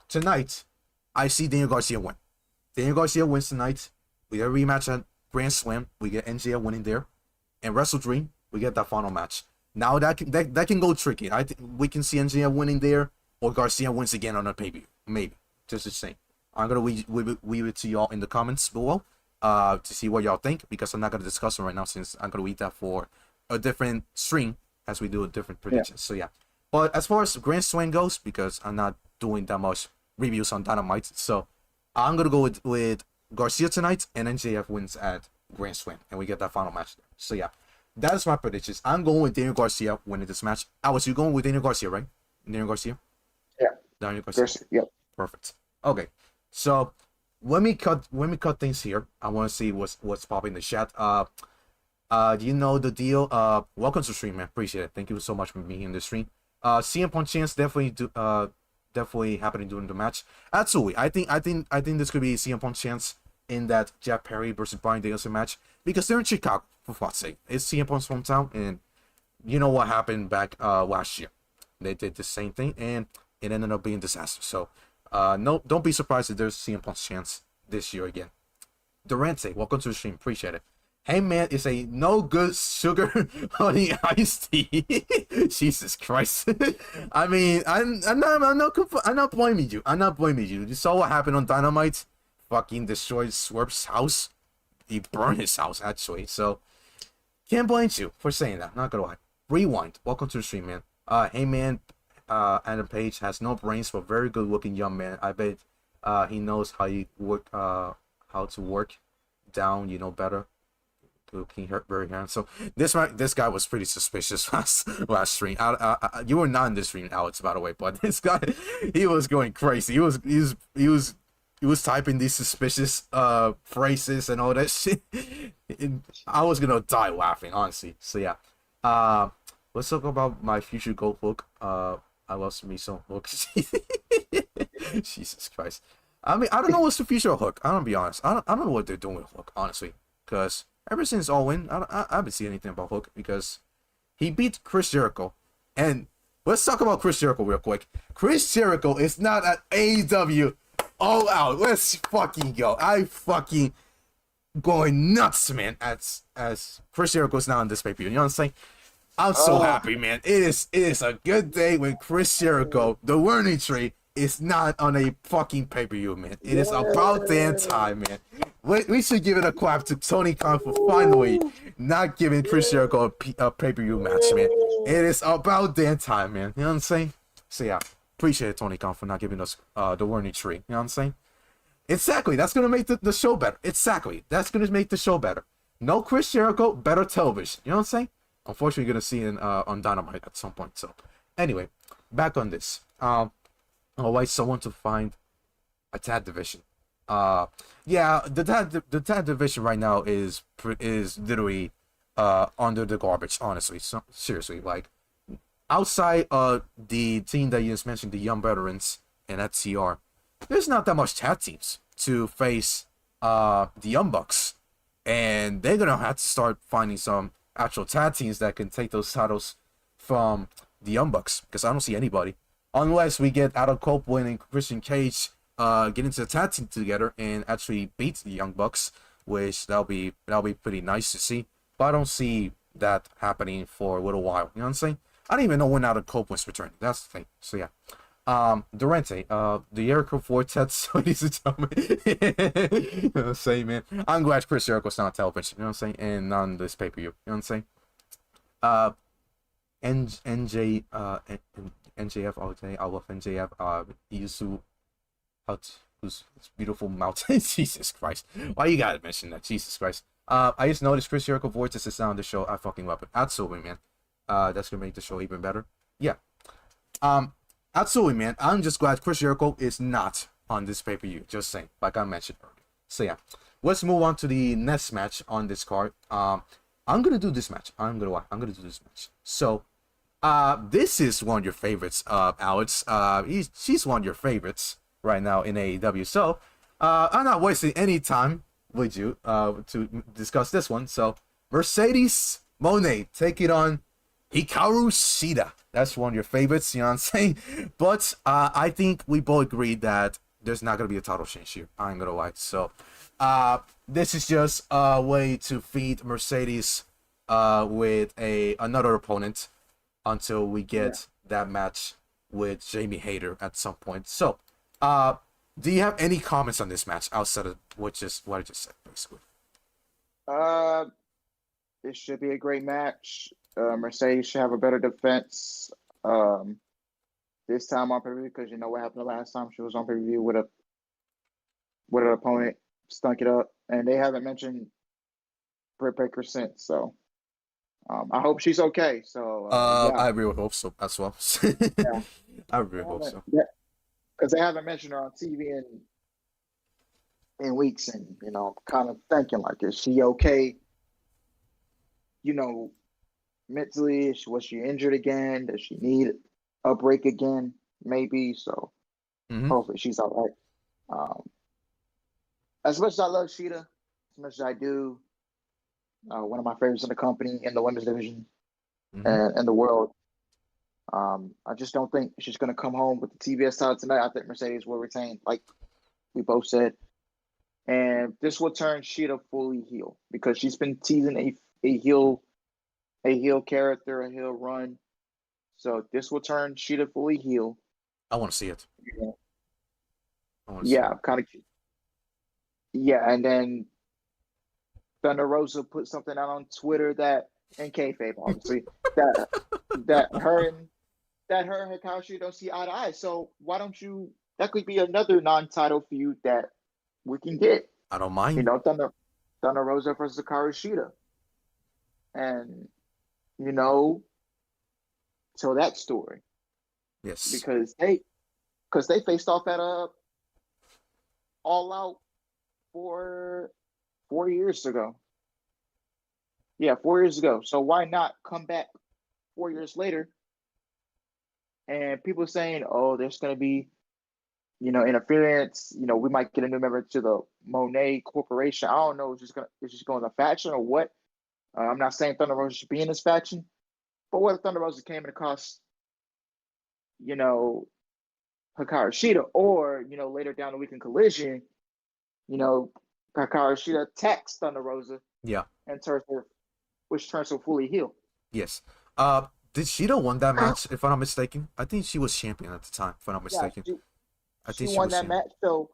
tonight, I see Daniel Garcia win. Daniel Garcia wins tonight. We get a rematch at Grand Slam. We get MJF winning there. And Wrestle Dream, we get that final match. Now that can go tricky. I think we can see MJF winning there, or Garcia wins again on a pay-per-view. Maybe. Just the same. I'm gonna leave it to y'all in the comments below to see what y'all think, because I'm not gonna discuss it right now, since I'm gonna leave that for a different stream as we do a different predictions. So yeah. But as far as Grand Slam goes, because I'm not doing that much reviews on Dynamite, so I'm gonna go with Garcia tonight, and MJF wins at Grand Slam, and we get that final match there. So yeah, that is my predictions. I'm going with Daniel Garcia winning this match. You going with Daniel Garcia, right? Daniel Garcia? Yeah. Daniel Garcia. Yep. Perfect. Okay. So When we cut things here, I want to see what's popping in the chat. Do you know the deal? Welcome to the stream, man. Appreciate it. Thank you so much for being in the stream. CM Punk chance definitely happening during the match. Absolutely. I think this could be CM Punk chance in that Jeff Perry versus Bryan Danielson match because they're in Chicago, for fuck's sake. It's CM Punk's hometown, and you know what happened back last year. They did the same thing, and it ended up being a disaster. So, no, don't be surprised if there's CM Punk's chance this year again. Durante, welcome to the stream. Appreciate it. Hangman is a no good sugar honey iced tea. Jesus Christ. I mean, I'm not blaming you. I'm not blaming you. You saw what happened on Dynamite. Fucking destroyed Swerve's house. He burned his house actually. So can't blame you for saying that. Not gonna lie. Rewind. Welcome to the stream, man. Hangman, Adam Page has no brains for very good looking young man. I bet he knows how to work down, better. King very handsome. This guy was pretty suspicious last stream. You were not in this stream, Alex, by the way, but this guy, he was going crazy. He was typing these suspicious phrases and all that shit. I was gonna die laughing, honestly. So yeah, let's talk about my future gold hook. I love me some hooks. Jesus Christ. I mean, I don't know what's the future of Hook. I'm gonna be honest. I don't know what they're doing with Hook, honestly, because ever since AllIn, I haven't seen anything about Hook because he beat Chris Jericho. And let's talk about Chris Jericho real quick. Chris Jericho is not at AEW All Out. Let's fucking go. I fucking going nuts, man, as Chris Jericho's now in this pay-per-view. You know what I'm saying? I'm so happy, man. It is a good day when Chris Jericho, the learning tree, is not on a fucking pay-per-view, man. It is about damn time, man. We should give it a clap to Tony Khan for finally not giving Chris Jericho a pay-per-view match, man. It is about damn time, man. You know what I'm saying? So yeah, appreciate it, Tony Khan, for not giving us the learning tree. You know what I'm saying? Exactly. That's gonna make the show better. Exactly. That's gonna make the show better. No Chris Jericho, better television. You know what I'm saying? Unfortunately, you're gonna see it on Dynamite at some point. So anyway, back on this. Always someone to find a tag division. Yeah, the tag division right now is literally under the garbage, honestly. So, seriously, like outside the team that you just mentioned, the Young Veterans and FTR, there's not that much tag teams to face the Young Bucks, and they're gonna have to start finding some actual tag teams that can take those titles from the Young Bucks, because I don't see anybody. Unless we get Adam Copeland and Christian Cage get into the tag team together and actually beat the Young Bucks, which that'll be pretty nice to see. But I don't see that happening for a little while. You know what I'm saying? I don't even know when Adam Copeland's returning. That's the thing. So yeah. Durante, the Jericho Vortex, ladies and gentlemen. You know what I'm saying, man? I'm glad Chris Jericho's not on television, you know what I'm saying? And not on this pay-per-view, you know what I'm saying? NJF all day. I love NJF. Yusu, who's beautiful mountain. Jesus Christ! Why you gotta mention that? Jesus Christ! I just noticed Chris Jericho Vortex is not on the show. I fucking love it. Absolutely, man. That's gonna make the show even better. Yeah. Absolutely, man. I'm just glad Chris Jericho is not on this pay-per-view. Just saying, like I mentioned earlier. So yeah, let's move on to the next match on this card. I'm gonna do this match. I'm gonna do this match. So. This is one of your favorites, Alex. She's one of your favorites right now in AEW. So, I'm not wasting any time with you to discuss this one. So, Mercedes Moné taking on Hikaru Shida. That's one of your favorites, you know what I'm saying? But I think we both agreed that there's not gonna be a title change here. I ain't gonna lie. So, this is just a way to feed Mercedes with another opponent until we get that match with Jamie Hayter at some point. So, do you have any comments on this match outside of what I just said, basically? It should be a great match. Mercedes should have a better defense this time on pay-per-view, because you know what happened the last time she was on pay-per-view with an opponent, stunk it up, and they haven't mentioned Britt Baker since. So. I hope she's okay. So yeah. I really hope so as well. Yeah. I really hope so. Yeah, because they haven't mentioned her on TV in weeks, and I'm kind of thinking like, is she okay? Mentally, was she injured again? Does she need a break again? Maybe. So hopefully she's all right. As much as I love Shida, as much as I do, one of my favorites in the company, in the women's division, and in the world. I just don't think she's going to come home with the TBS title tonight. I think Mercedes will retain, like we both said. And this will turn Shida fully heel because she's been teasing a heel character, a heel run. So this will turn Shida fully heel. I want to see it. Yeah, kind of. Yeah, and then Thunder Rosa put something out on Twitter that, and kayfabe, obviously, that her and Hikaru don't see eye to eye. So why don't you? That could be another non-title feud that we can get. I don't mind. Thunder Rosa versus Hikaru Shida, and tell that story. Yes. Because they faced off at All Out 4 years ago. Yeah, 4 years ago. So why not come back 4 years later? And people saying, "Oh, there's going to be, interference. We might get a new member to the Moné Corporation. I don't know. It's just going to faction or what? I'm not saying Thunder Rosa should be in this faction, but what if Thunder Rosa came in across, Hikaru Shida, or later down the week in Collision, Hikaru Shida attacks Thunder Rosa, and which turns her fully heel. Yes. Did Shida won that match? If I'm not mistaken, I think she was champion at the time. If I'm not mistaken, I think she won that match. So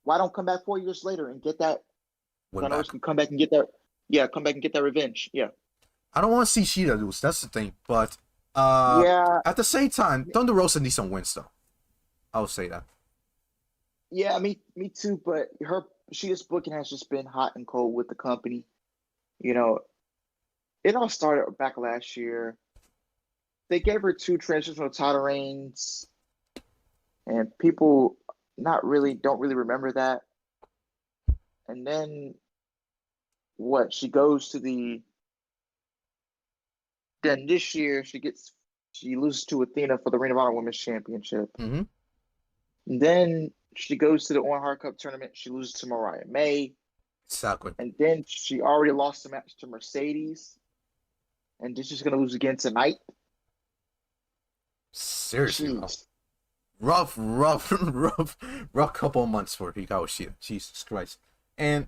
why don't come back 4 years later and get that? Thunder Rosa can come back and get that. Yeah, come back and get that revenge. Yeah. I don't want to see Shida lose. That's the thing. But at the same time, Thunder Rosa needs some wins, though. I would say that. Yeah, me too. But Shida's booking has just been hot and cold with the company. It all started back last year. They gave her 2 transitional title reigns, and people don't really remember that. And then she goes to then this year she loses to Athena for the Ring of Honor Women's Championship. Mm-hmm. And then she goes to the Owen Hart Cup tournament. She loses to Mariah May. Exactly. And then she already lost the match to Mercedes. And then she's going to lose again tonight. Seriously. Rough couple of months for Hikaru Shida. Jesus Christ. And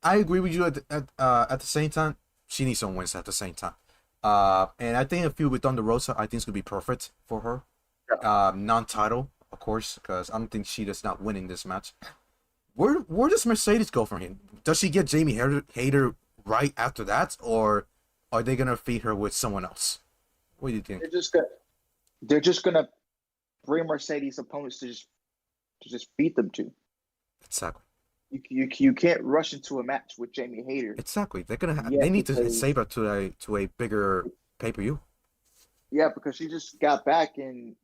I agree with you at the same time. She needs some wins at the same time. And I think a feud with Thunder Rosa, I think it's going to be perfect for her. Yeah. Non-title, of course, because I don't think Shida's not winning this match. Where does Mercedes go from here? Does she get Jamie Hayter right after that, or are they gonna feed her with someone else? What do you think? They're just gonna bring Mercedes opponents to just beat them to. Exactly. You can't rush into a match with Jamie Hayter. Exactly. They need to save her to a bigger pay-per-view. Yeah, because she just got back, and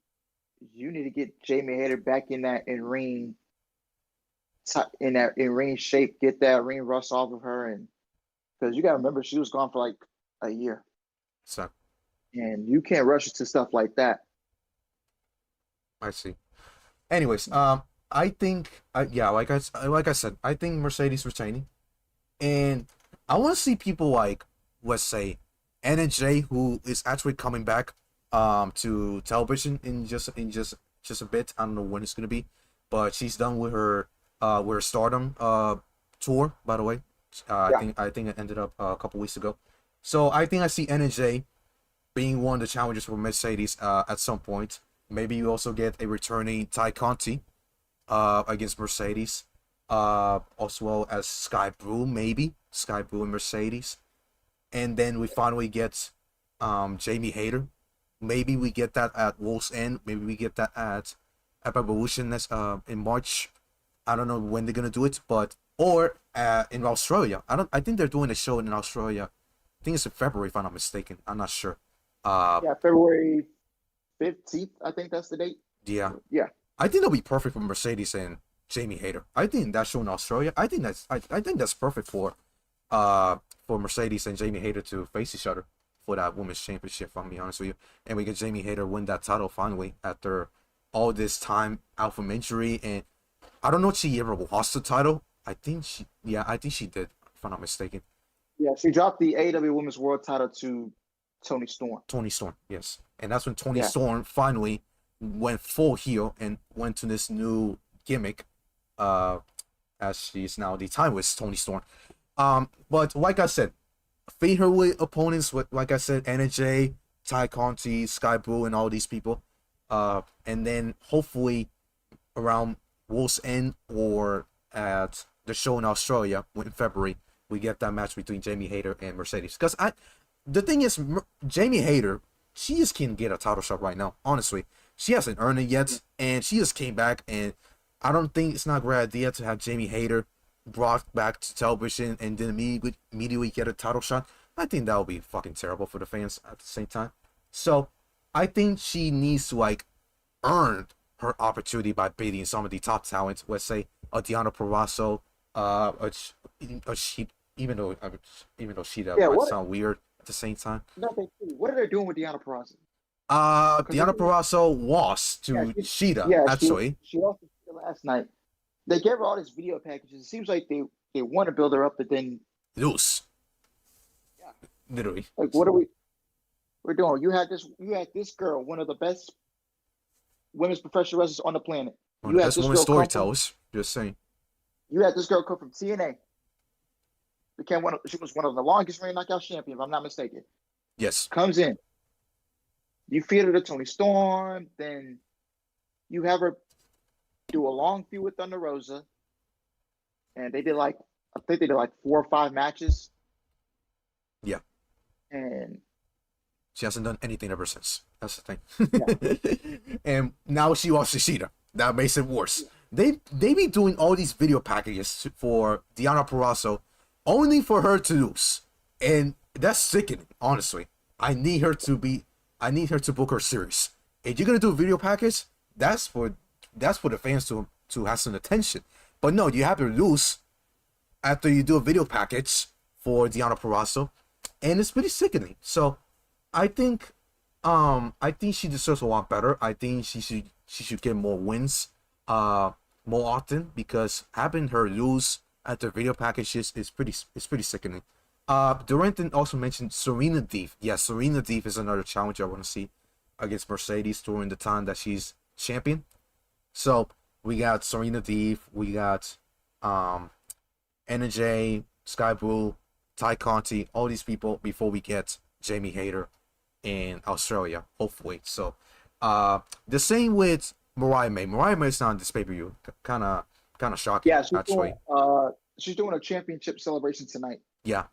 you need to get Jamie Hayter back in ring shape, get that ring rust off of her, and because you gotta remember she was gone for like a year. So, and you can't rush into stuff like that. I see. Anyways, I think, like I said, I think Mercedes retaining, and I want to see people like, let's say, NJ, who is actually coming back to television in just a bit. I don't know when it's gonna be, but she's done with her Stardom tour, by the way. I think it ended up a couple weeks ago. So I think I see NJ being one of the challengers for Mercedes at some point. Maybe you also get a returning Ty Conti against Mercedes, as well as Sky Blue, maybe Sky Blue and Mercedes, and then we finally get Jamie Hayter. Maybe we get that at Wolf's End. Maybe we get that at Evolution in March. I don't know when they're gonna do it, or in Australia. I think they're doing a show in Australia. I think it's in February, if I'm not mistaken. I'm not sure. February 15th. I think that's the date. Yeah. Yeah. I think that'll be perfect for Mercedes and Jamie Hayter. I think that show in Australia, I think that's perfect for Mercedes and Jamie Hayter to face each other for that women's championship, if I'm being honest with you. And we get Jamie Hayter win that title finally after all this time out from injury. And I don't know if she ever lost the title. I think she did, if I'm not mistaken. Yeah, she dropped the AEW Women's World title to Toni Storm. Toni Storm, yes. And that's when Toni Storm finally went full heel and went to this new gimmick, as she's now the timeless Toni Storm. But like I said, favorite opponents with, like I said, NJ, Ty Conti, Sky Blue, and all these people. And then hopefully around World's End or at the show in Australia in February, we get that match between Jamie Hayter and Mercedes. Because the thing is, Jamie Hayter, she just can't get a title shot right now. Honestly, she hasn't earned it yet, and she just came back. And I don't think it's not a great idea to have Jamie Hayter brought back to television and then immediately get a title shot. I think that would be fucking terrible for the fans at the same time. So I think she needs to earn her opportunity by beating some of the top talents. Let's say a Deonna Purrazzo, even though Shida might sound weird at the same time. What are they doing with Deonna Purrazzo? Deonna Purrazzo lost to Shida, actually. She lost to Shida last night. They gave her all these video packages. It seems like they want to build her up, but then loose. Yeah, literally. Like, what we're doing? You had this girl, one of the best women's professional wrestlers on the planet. One of the best women's storytellers. Just saying. You had this girl come from TNA. She was one of the longest reigning knockout champions, if I'm not mistaken. Yes. Comes in. You feed her to Toni Storm, then you have her do a long feud with Thunder Rosa. And I think they did 4 or 5 matches. Yeah. And she hasn't done anything ever since. That's the thing. Yeah. And now she lost to Shida. That makes it worse. They be doing all these video packages for Deonna Purrazzo only for her to lose. And that's sickening, honestly. I need her to book her series. If you're gonna do a video package, that's for the fans to have some attention. But no, you have to lose after you do a video package for Deonna Purrazzo, and it's pretty sickening. So I think she deserves a lot better. I think she should get more wins more often, because having her lose at the video packages is pretty sickening. Duranton also mentioned Serena Deeb. Yeah, Serena Deeb is another challenge I want to see against Mercedes during the time that she's champion. So we got Serena Deeb, we got NJ, Sky Blue, Ty Conti, all these people before we get Jamie Hayter in Australia, hopefully. So the same with Mariah May. Mariah May's not on this pay-per-view. Kind of shocking. Yeah, actually. She's doing a championship celebration tonight. Yeah,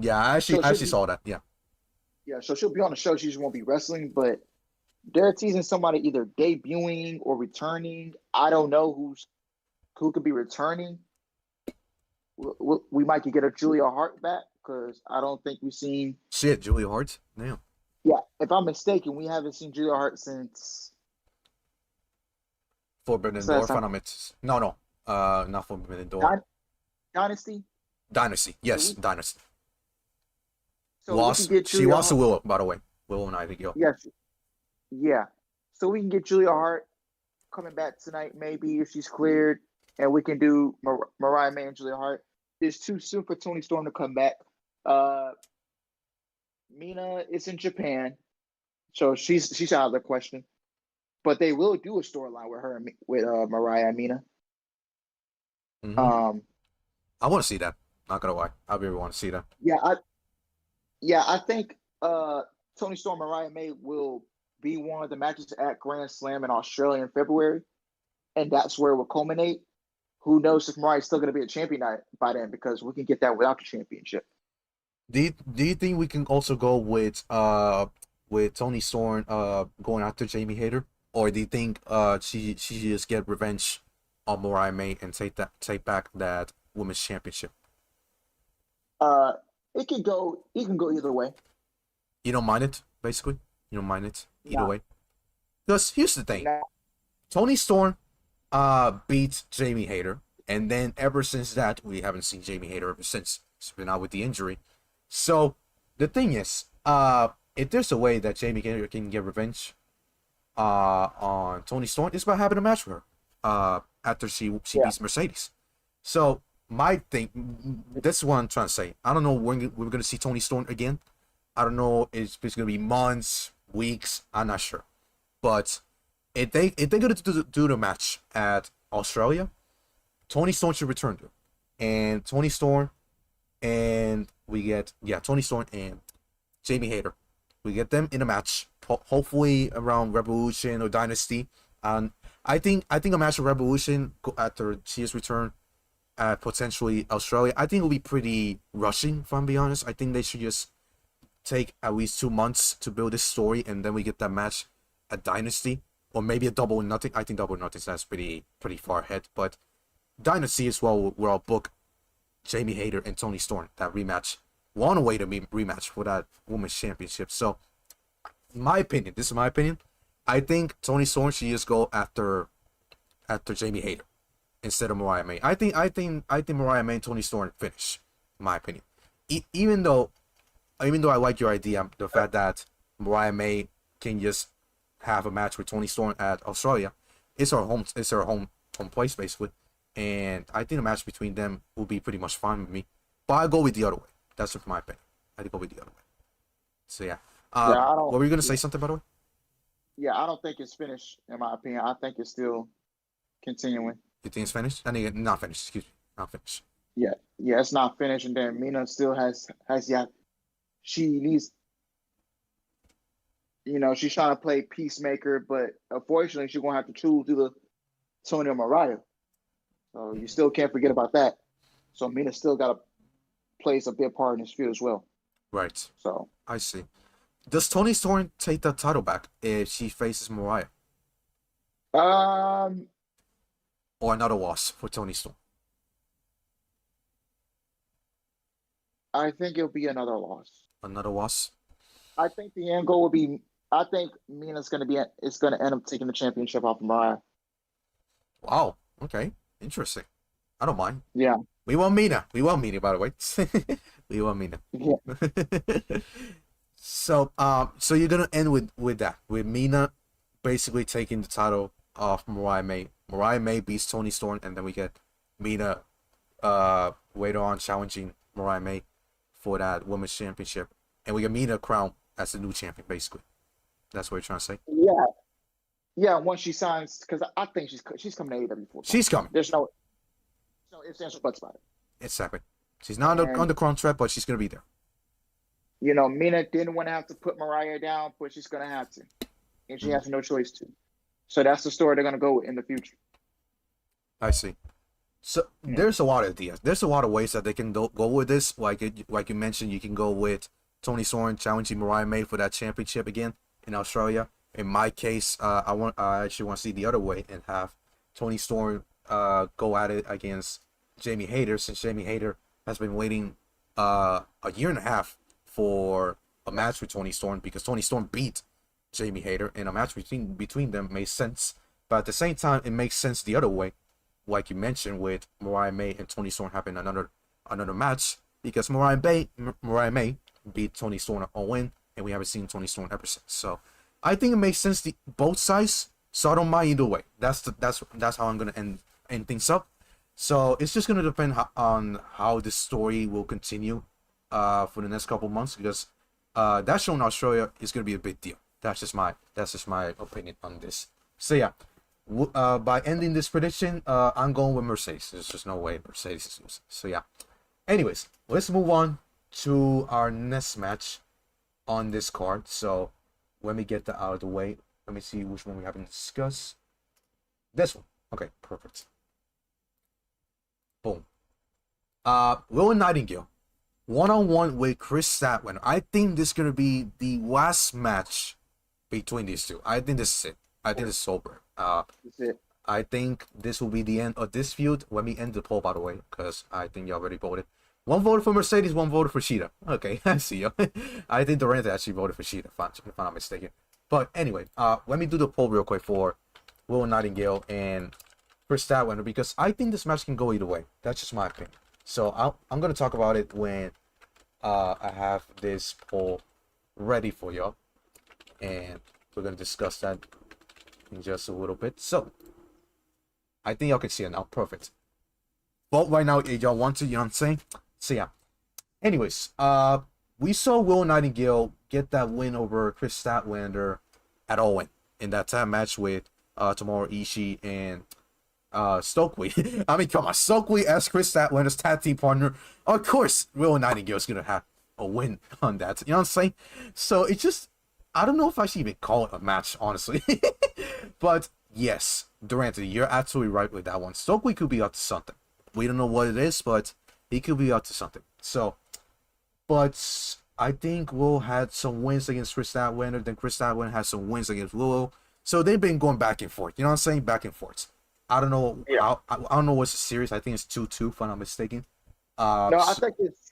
I actually saw that. Yeah. Yeah, so she'll be on the show. She just won't be wrestling, but they're teasing somebody either debuting or returning. I don't know who could be returning. We might could get a Julia Hart back, because I don't think we've seen. Shit, Julia Hart? Damn. Yeah, if I'm mistaken, we haven't seen Julia Hart since Forbidden Door. No, not Forbidden Door. Dynasty. Yes, Dynasty. So she lost to Willow, by the way. Willow Nightingale. Yes. Yeah. So we can get Julia Hart coming back tonight, maybe, if she's cleared, and we can do Mariah May and Julia Hart. It's too soon for Toni Storm to come back. Mina is in Japan, so she's out of the question. But they will do a storyline with her with Mariah and Mina. Mm-hmm. I want to see that. Not gonna lie, I really want to see that. I think Toni Storm and Mariah May will be one of the matches at Grand Slam in Australia in February, and that's where it will culminate. Who knows if Mariah's still going to be a champion by then, because we can get that without the championship. Do you think we can also go with Toni Storm going after Jamie Hayter, or do you think she should just get revenge on Mariah May and take back that women's championship? It can go either way. You don't mind it, basically. You don't mind it either way. Because here's the thing, Toni Storm, beat Jamie Hayter, and then ever since that, we haven't seen Jamie Hayter ever since. He's been out with the injury. So the thing is, if there's a way that Jamie Hayter can get revenge on Toni Storm, it's by having a match with her after she beats Mercedes. So my thing, this is what I'm trying to say. I don't know when we're gonna see Toni Storm again. I don't know if it's gonna be months, weeks. I'm not sure, but if they're gonna do the match at Australia, Toni Storm should return to, and Toni Storm, and we get Toni Storm and Jamie Hayter. We get them in a match, hopefully around Revolution or Dynasty. And I think a match of Revolution after Chia's return at potentially Australia, I think it will be pretty rushing, if I'm being honest. I think they should just take at least 2 months to build this story, and then we get that match at Dynasty, or maybe a Double or Nothing. I think Double or Nothing, that's pretty far ahead, but Dynasty as well, where I'll book Jamie Hayter and Toni Storm, that rematch. One way to rematch for that Women's Championship. So, my opinion, this is my opinion. I think Toni Storm should just go after Jamie Hayter instead of Mariah May. I think Mariah May and Toni Storm finish. In my opinion, even though I like your idea, the fact that Mariah May can just have a match with Toni Storm at Australia, it's her home place basically, and I think a match between them will be pretty much fine with me. But I go with the other way. That's my opinion. I go with the other way. So yeah. What were you gonna say something, by the way? Yeah, I don't think it's finished, in my opinion. I think it's still continuing. You think it's finished? I think not finished. Excuse me, not finished. Yeah, it's not finished, and then Mina still has she needs. She's trying to play peacemaker, but unfortunately, she's gonna have to choose either Toni or Mariah. So you still can't forget about that. So Mina still got to plays a big part in this feud as well. Right. So I see. Does Toni Storm take the title back if she faces Mariah? Or another loss for Toni Storm? I think it'll be another loss. Another loss? I think the end goal will be. I think Mina's going to end up taking the championship off of Mariah. Wow. Okay. Interesting. I don't mind. Yeah. We want Mina. We want Mina, by the way. We want Mina. Yeah. So you're gonna end with that, with Mina basically taking the title off Mariah May. Mariah May beats Toni Storm, and then we get Mina later on challenging Mariah May for that Women's Championship, and we get Mina crowned as the new champion. Basically, that's what you're trying to say. Yeah. Once she signs, because I think she's coming to AEW full time. She's coming. There's no ifs, ands, or buts about it. Exactly. She's not on the crown track, but she's gonna be there. Mina didn't want to have to put Mariah down, but she's going to have to. And she has no choice to. So that's the story they're going to go with in the future. I see. So there's a lot of ideas. There's a lot of ways that they can go with this. Like you mentioned, you can go with Toni Storm challenging Mariah May for that championship again in Australia. In my case, I actually want to see the other way and have Toni Storm go at it against Jamie Hayter, since Jamie Hayter has been waiting a year and a half for a match with Toni Storm, because Toni Storm beat Jamie Hayter, and a match between them makes sense. But at the same time, it makes sense the other way, like you mentioned, with Mariah May and Toni Storm having another match, because Mariah May beat Toni Storm at AllIn, and we haven't seen Toni Storm ever since. So I think it makes sense both sides. So I don't mind either way. That's how I'm gonna end things up. So it's just gonna depend on how the story will continue for the next couple months, because that show in Australia is gonna be a big deal. That's just my opinion on this. So yeah, by ending this prediction, I'm going with Mercedes. There's just no way Mercedes is losing. So yeah. Anyways, let's move on to our next match on this card. So let me get that out of the way. Let me see which one we haven't discussed. This one. Okay, perfect. Boom. Willow Nightingale, one-on-one with Kris Statlander. I think this is gonna be the last match between these two. I think this is it. I think it's over. That's it. I think this will be the end of this feud. Let me end the poll, by the way, because I think you already voted. One voted for Mercedes, one voted for Shida. Okay, I see you. I think the Rant actually voted for Shida, if I'm not mistaken. But anyway, let me do the poll real quick for Willow Nightingale and Chris Statlander, because I think this match can go either way. That's just my opinion. So I'm gonna talk about it when I have this poll ready for y'all, and we're gonna discuss that in just a little bit. So I think y'all can see it now. Perfect. Vote right now if y'all want to. You know what I'm saying? So yeah. Anyways, we saw Will Nightingale get that win over Chris Statlander at AllIn in that tag match with Tomohiro Ishii and Stokely. I mean, come on, Stokely as Chris Statlander's tag team partner. Of course, Will Nightingale is gonna have a win on that. You know what I'm saying? So it's just, I don't know if I should even call it a match, honestly. But yes, Durante, you're absolutely right with that one. Stokely could be up to something. We don't know what it is, but he could be up to something. So, but I think Will had some wins against Chris Statlander. Then Chris Statlander had some wins against Willow. So they've been going back and forth. You know what I'm saying? Back and forth. I don't know. Yeah. I don't know what's the series. I think it's 2-2, if I'm not mistaken. No, I think it's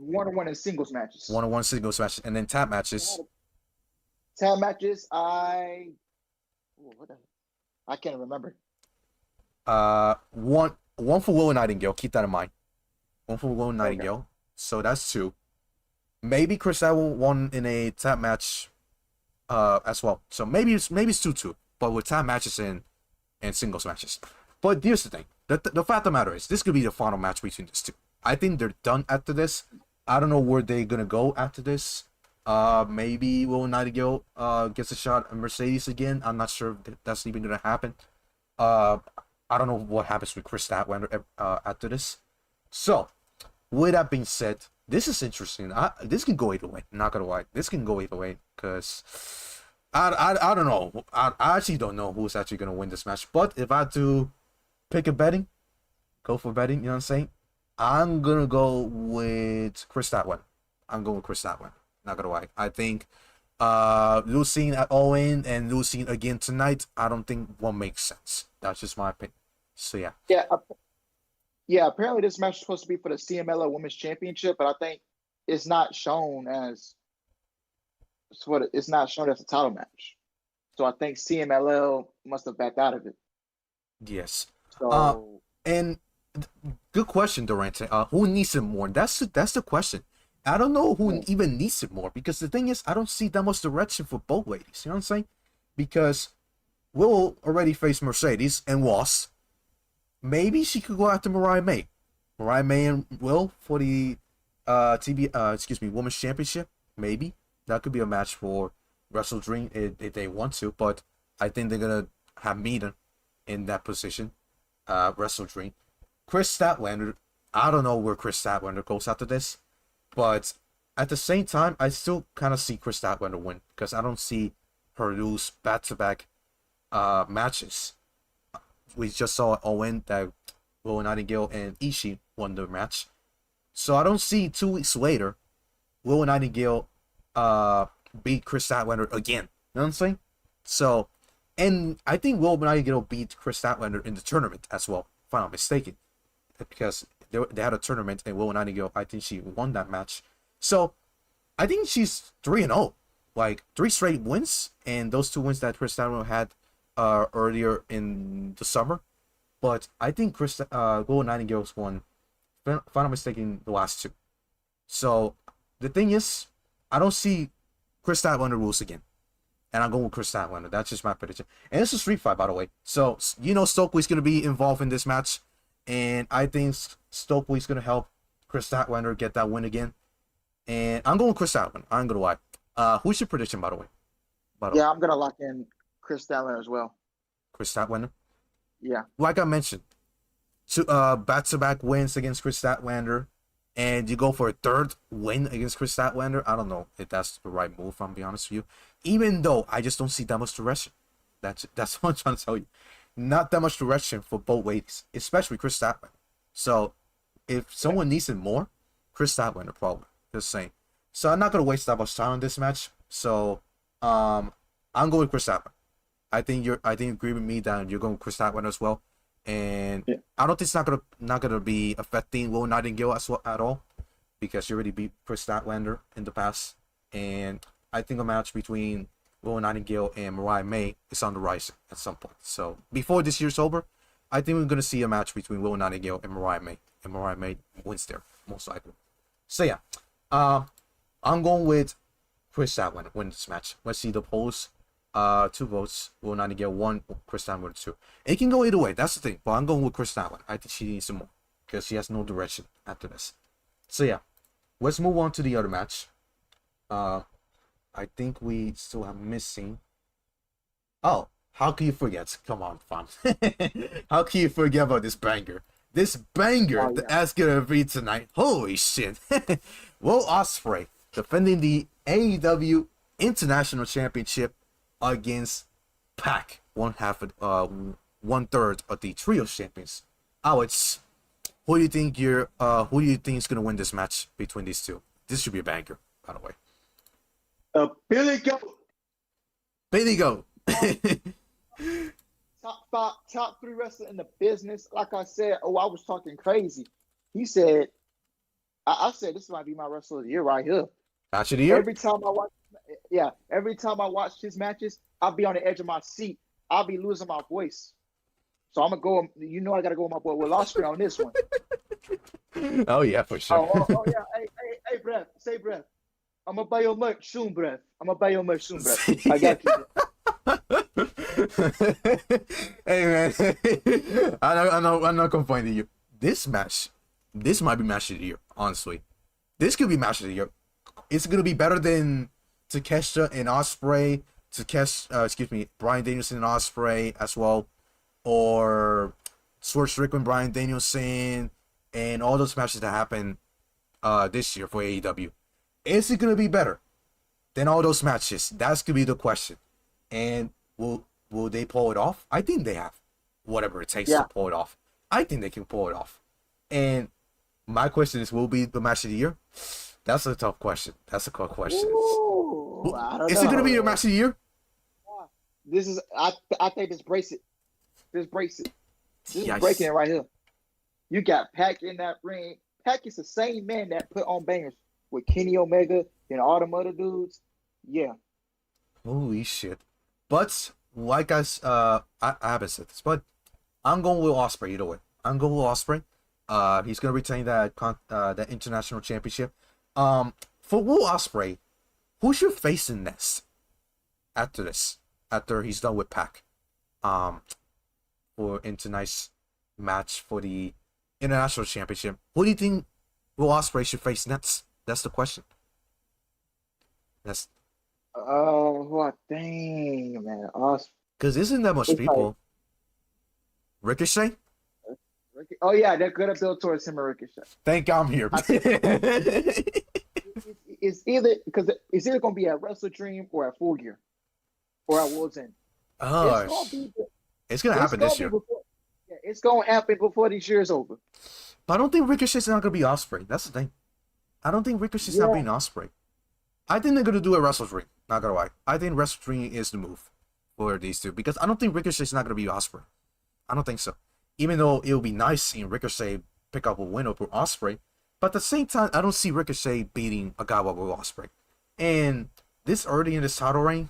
1-1 in singles matches. 1-on-1 singles matches, and then tag matches. Tag matches, I can't remember. One for Will Nightingale. Keep that in mind. One for Will Nightingale. Okay. So that's 2. Maybe Chris Statlander won in a tag match, as well. So maybe it's 2-2, but with tag matches and singles matches. But here's the thing. The fact of the matter is, this could be the final match between these two. I think they're done after this. I don't know where they're gonna go after this. Maybe Will Nightingale gets a shot at Mercedes again. I'm not sure if that's even gonna happen. I don't know what happens with Chris Statlander after this. So, with that being said, this is interesting. This can go either way. Not gonna lie, this can go either way because I don't know. I actually don't know who's actually gonna win this match. But if I had to pick a betting, go for betting. You know what I'm saying? I'm gonna go with Kris Statlander. I'm going with Kris Statlander. Not gonna lie. I think losing at AllIn and losing again tonight, I don't think one makes sense. That's just my opinion. So yeah. Yeah. Apparently, this match is supposed to be for the CMLL Women's Championship, but I think it's not shown as it's not shown as a title match. So I think CMLL must have backed out of it. Yes. So and good question, Durante. Who needs it more? That's the question. I don't know who even needs it more, because the thing is, I don't see that much direction for both ladies. You know what I'm saying? Because Will already faced Mercedes and lost. Maybe she could go after Mariah May. Mariah May and Will for the Women's Championship. Maybe that could be a match for Wrestle Dream if they want to. But I think they're gonna have Meaden in that position. Wrestle Dream. Kris Statlander. I don't know where Kris Statlander goes after this. But at the same time, I still kind of see Kris Statlander win, because I don't see her lose back-to-back matches. We just saw AllIn that Will Nightingale and Ishii won the match. So I don't see 2 weeks later Will Nightingale beat Kris Statlander again. You know what I'm saying? So, and I think Will Nightingale beat Kris Statlander in the tournament as well, if I'm not mistaken. Because they had a tournament and Will Nightingale, I think she won that match. So I think she's 3-0, like 3 straight wins, and those 2 wins that Kris Statlander had earlier in the summer. But I think Will Nightingale's won, if I'm not mistaken, the last 2. So the thing is, I don't see Kris Statlander lose again, and I'm going with Kris Statlander. That's just my prediction. And it's a street fight, by the way. So Stokely's gonna be involved in this match. And I think Stokely's going to help Kris Statlander get that win again. And I'm going with Kris Statlander. I ain't going to lie. Who's your prediction, by the way? I'm going to lock in Kris Statlander as well. Kris Statlander? Yeah. Like I mentioned, back-to-back wins against Kris Statlander. And you go for a 3rd win against Kris Statlander. I don't know if that's the right move, if I'm being honest with you. Even though I just don't see that much direction. That's what I'm trying to tell you. Not that much direction for both ladies, especially Kris Statlander. So, if someone needs it more, Kris Statlander probably. Just saying. So I'm not gonna waste that much time on this match. So, I'm going with Kris Statlander. I think you agree with me that you're going with Kris Statlander as well. And I don't think it's not gonna be affecting Will Nightingale at all, because you already beat Kris Statlander in the past. And I think a match between Willow Nightingale and Mariah May is on the rise at some point. So before this year's over, I think we're gonna see a match between Willow Nightingale and Mariah May, and Mariah May wins there most likely. So yeah, I'm going with Kris Statlander win this match. Let's see the polls. 2 votes. Willow Nightingale 1. Kris Statlander 2. It can go either way. That's the thing. But I'm going with Kris Statlander. I think she needs some more because she has no direction after this. So yeah, let's move on to the other match. I think we still have missing. Oh, how can you forget? Come on, fam. How can you forget about this banger? This banger that's gonna be tonight. Holy shit. Will Ospreay defending the AEW International Championship against Pac, 1/3 of the Trio Champions. Alex, who do you think is gonna win this match between these two? This should be a banger, by the way. Billy Goat. Billy Goat. Top 3 wrestler in the business. Like I said, I was talking crazy. He said, I said this might be my wrestler of the year right here. Match of the year? Every time I watch his matches, I'll be on the edge of my seat. I'll be losing my voice. So I'm gonna go. You know, I gotta go with my boy Will Ospreay on this one. Oh yeah, for sure. Oh yeah. Hey, Breath. Say Breath. I'm gonna buy your merch soon, Breath. I got you. Hey man, I'm not complaining to you. This match, this might be match of the year. Honestly, this could be match of the year. It's gonna be better than Takeshita and Ospreay. Bryan Danielson and Ospreay as well, or Strickland, Bryan Danielson, and all those matches that happened this year for AEW. Is it gonna be better than all those matches? That's gonna be the question. And will they pull it off? I think they have whatever it takes to pull it off. I think they can pull it off. And my question is, will it be the match of the year? That's a tough question. That's a quick question. Ooh, is it gonna be the match of the year? This is I think just brace it. Just brace it. This is Yes. breaking it right here. You got Pac in that ring. Pac is the same man that put on bangers with Kenny Omega and all them other dudes. Yeah. Holy shit. But like I haven't said this, but I'm going with Ospreay either way. I'm going with Ospreay. He's gonna retain that international championship. For Will Ospreay, who should face him next after this? After he's done with Pac, for tonight's match for the international championship, who do you think Will Ospreay should face next? That's the question. That's what dang man, because isn't that much people? Ricochet? Oh yeah, they're gonna build towards him and Ricochet. Thank God I'm here. It's either gonna be at Wrestle Dream or at Full Gear or at World's End. It's gonna happen this year. It's gonna happen before this year is over. But I don't think Ricochet's not gonna be Ospreay. That's the thing. I don't think Ricochet's not being Ospreay. I think they're gonna do a Wrestle Dream. Not gonna lie. I think Wrestle Dream is the move for these two because I don't think Ricochet's not gonna be Ospreay. I don't think so. Even though it would be nice seeing Ricochet pick up a win over Ospreay, but at the same time, I don't see Ricochet beating a guy like Ospreay. And this early in this title reign,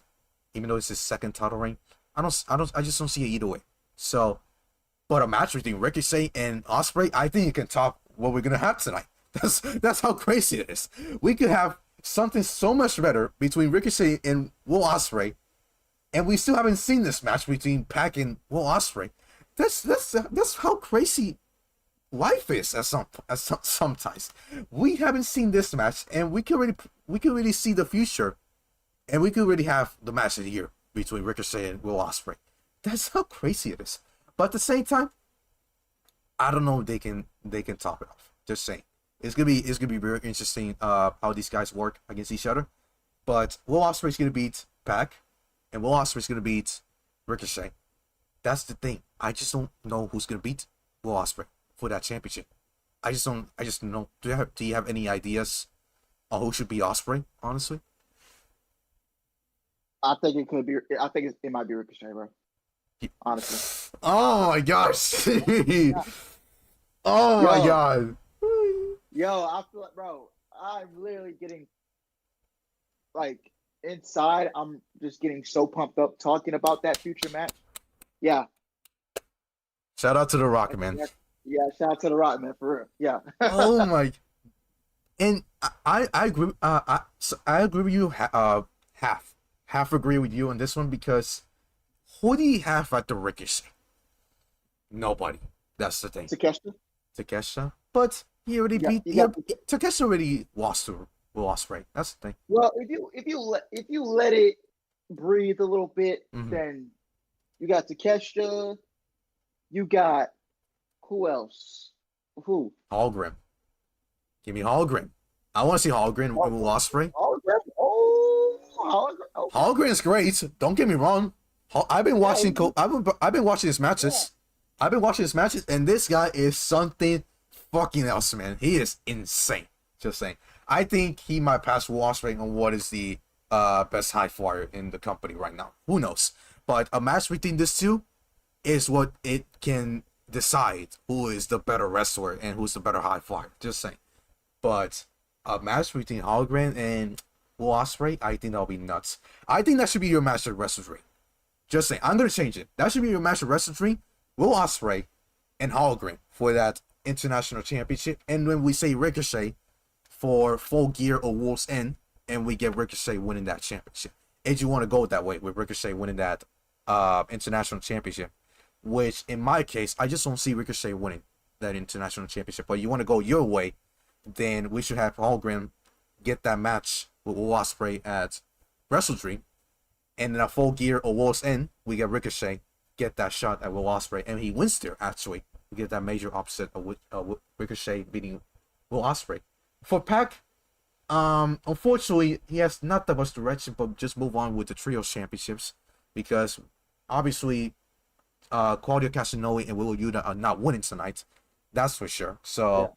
even though it's his second title reign, I just don't see it either way. So, but a match between Ricochet and Ospreay, I think it can top what we're gonna have tonight. That's how crazy it is. We could have something so much better between Ricochet and Will Ospreay, and we still haven't seen this match between Pac and Will Ospreay. That's how crazy life is. Sometimes we haven't seen this match, and we can really see the future, and we could really have the match of the year between Ricochet and Will Ospreay. That's how crazy it is. But at the same time, I don't know if they can top it off. Just saying, it's gonna be very interesting how these guys work against each other. But Will Ospreay's gonna beat Pac, and Will Ospreay's gonna beat Ricochet. That's the thing. I just don't know who's gonna beat Will Ospreay for that championship. I just don't know. Do you have any ideas on who should be Ospreay? Honestly, I think it could be. I think it might be Ricochet, bro. Honestly. Oh my gosh. Oh my god. Yo, I feel like, bro, I'm literally getting like inside, I'm just getting so pumped up talking about that future match. Yeah. Shout out to the Rock, man. Yeah, shout out to the Rock, man, for real. Yeah. Oh my. And I agree. I agree with you. Half agree with you on this one, because who do you have at the Ricochet? Nobody. That's the thing. Takeshita, but he already Takeshita already lost to Will Ospreay. That's the thing. Well, if you let it breathe a little bit, then you got Takeshita. You got who else? Who? Hallgrim. Give me Hallgrim. I want to see Hallgrim with Will Ospreay. Hallgrim. Oh, Hallgrim. Hallgrim is great. Don't get me wrong. I've been watching. I've been watching his matches. I've been watching his matches, and this guy is something fucking else, man. He is insane. Just saying. I think he might pass Will Ospreay on what is the best high flyer in the company right now. Who knows? But a match between these two is what it can decide who is the better wrestler and who's the better high flyer. Just saying. But a match between Hallgren and Will Ospreay, I think that'll be nuts. I think that should be your match at Wrestle Dream. Just saying. I'm gonna change it. That should be your match at Wrestle Dream. Will Ospreay and Hallgren for that international championship. And when we say Ricochet for Full Gear or Wolf's End, and we get Ricochet winning that championship. If you want to go that way with Ricochet winning that international championship, which in my case, I just don't see Ricochet winning that international championship. But you want to go your way, then we should have Hallgren get that match with Will Ospreay at Wrestle Dream. And in a Full Gear or Wolf's End, we get Ricochet get that shot at Will Ospreay, and he wins there. Actually, we get that major upset of Ricochet beating Will Ospreay. For Pac, unfortunately, he has not that much direction, but just move on with the Trios Championships, because obviously, Claudio Castagnoli and Willow Yuta are not winning tonight. That's for sure. So,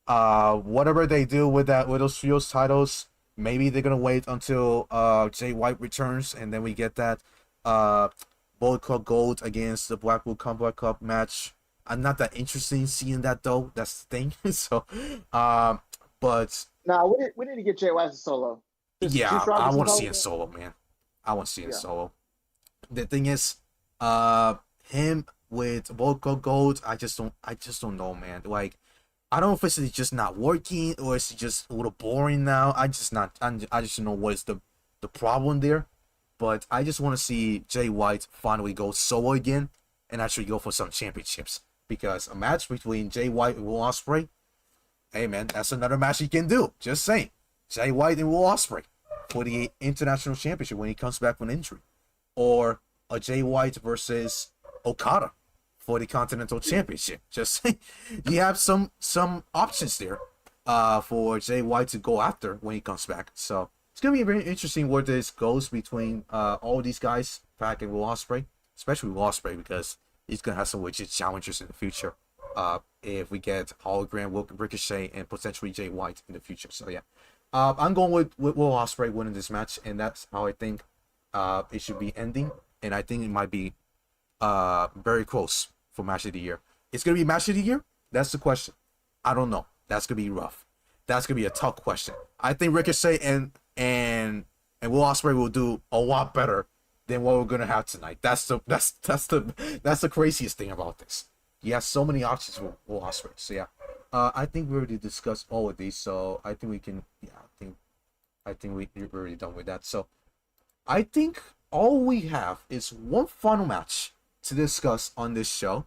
whatever they do with those Trios titles, maybe they're gonna wait until Jay White returns, and then we get that Bullet Club Gold against the Blackpool Combat Club match. I'm not that interested in seeing that though. That's the thing. So, but we need to get Jay White as a solo. I want to see it solo, man. I want to see it solo. The thing is, him with Bullet Club Gold, I just don't know, man. Like, I don't know if it's just not working or it's just a little boring now. I just don't know what is the problem there. But I just want to see Jay White finally go solo again and actually go for some championships. Because a match between Jay White and Will Ospreay, hey man, that's another match he can do. Just saying. Jay White and Will Ospreay for the international championship when he comes back from injury. Or a Jay White versus Okada for the Continental Championship. Just saying. You have some options there for Jay White to go after when he comes back. So it's going to be very interesting where this goes between all these guys, Pac and Will Ospreay, especially Will Ospreay, because he's going to have some legit challengers in the future if we get Hologram, Ricochet, and potentially Jay White in the future. So, yeah. I'm going with Will Ospreay winning this match, and that's how I think it should be ending. And I think it might be very close for Match of the Year. It's going to be Match of the Year? That's the question. I don't know. That's going to be rough. That's going to be a tough question. I think Ricochet and Will Ospreay will do a lot better than what we're gonna have tonight. That's the craziest thing about this. You have so many options with Will Ospreay. So yeah, I think we already discussed all of these. So I think we can. Yeah, I think we're already done with that. So I think all we have is one final match to discuss on this show,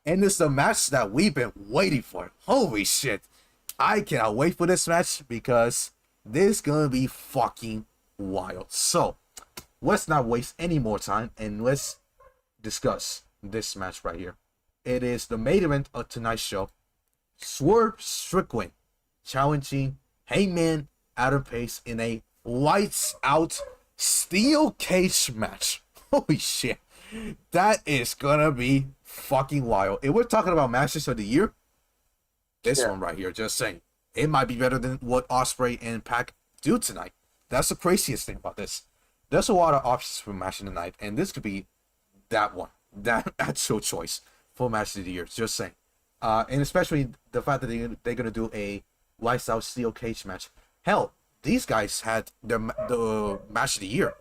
and it's the match that we've been waiting for. Holy shit! I cannot wait for this match because this is gonna be fucking wild. So let's not waste any more time and let's discuss this match right here. It is the main event of tonight's show. Swerve Strickland challenging Hangman Adam Page in a lights out steel cage match. Holy shit. That is gonna be fucking wild. If we're talking about matches of the year, this one right here, just saying. It might be better than what Ospreay and Pac do tonight. That's the craziest thing about this. There's a lot of options for match of the night, and this could be that one. That actual choice for match of the year. Just saying. And especially the fact that they're going to do a lights out steel cage match. Hell, these guys had the match of the year.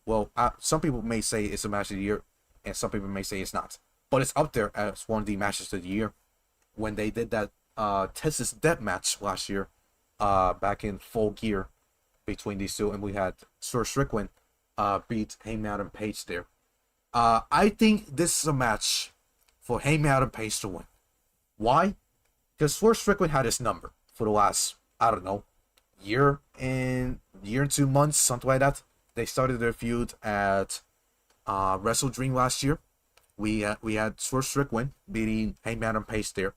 Well, some people may say it's a match of the year, and some people may say it's not. But it's up there as one of the matches of the year when they did that Texas Death match last year, back in Full Gear between these two, and we had Strickland beat Hangman and Page there. I think this is a match for Hangman and Page to win. Why? Because Strickland had his number for the last, I don't know, year and 2 months, something like that. They started their feud at Wrestle Dream last year. We had Strickland beating Hangman and Page there,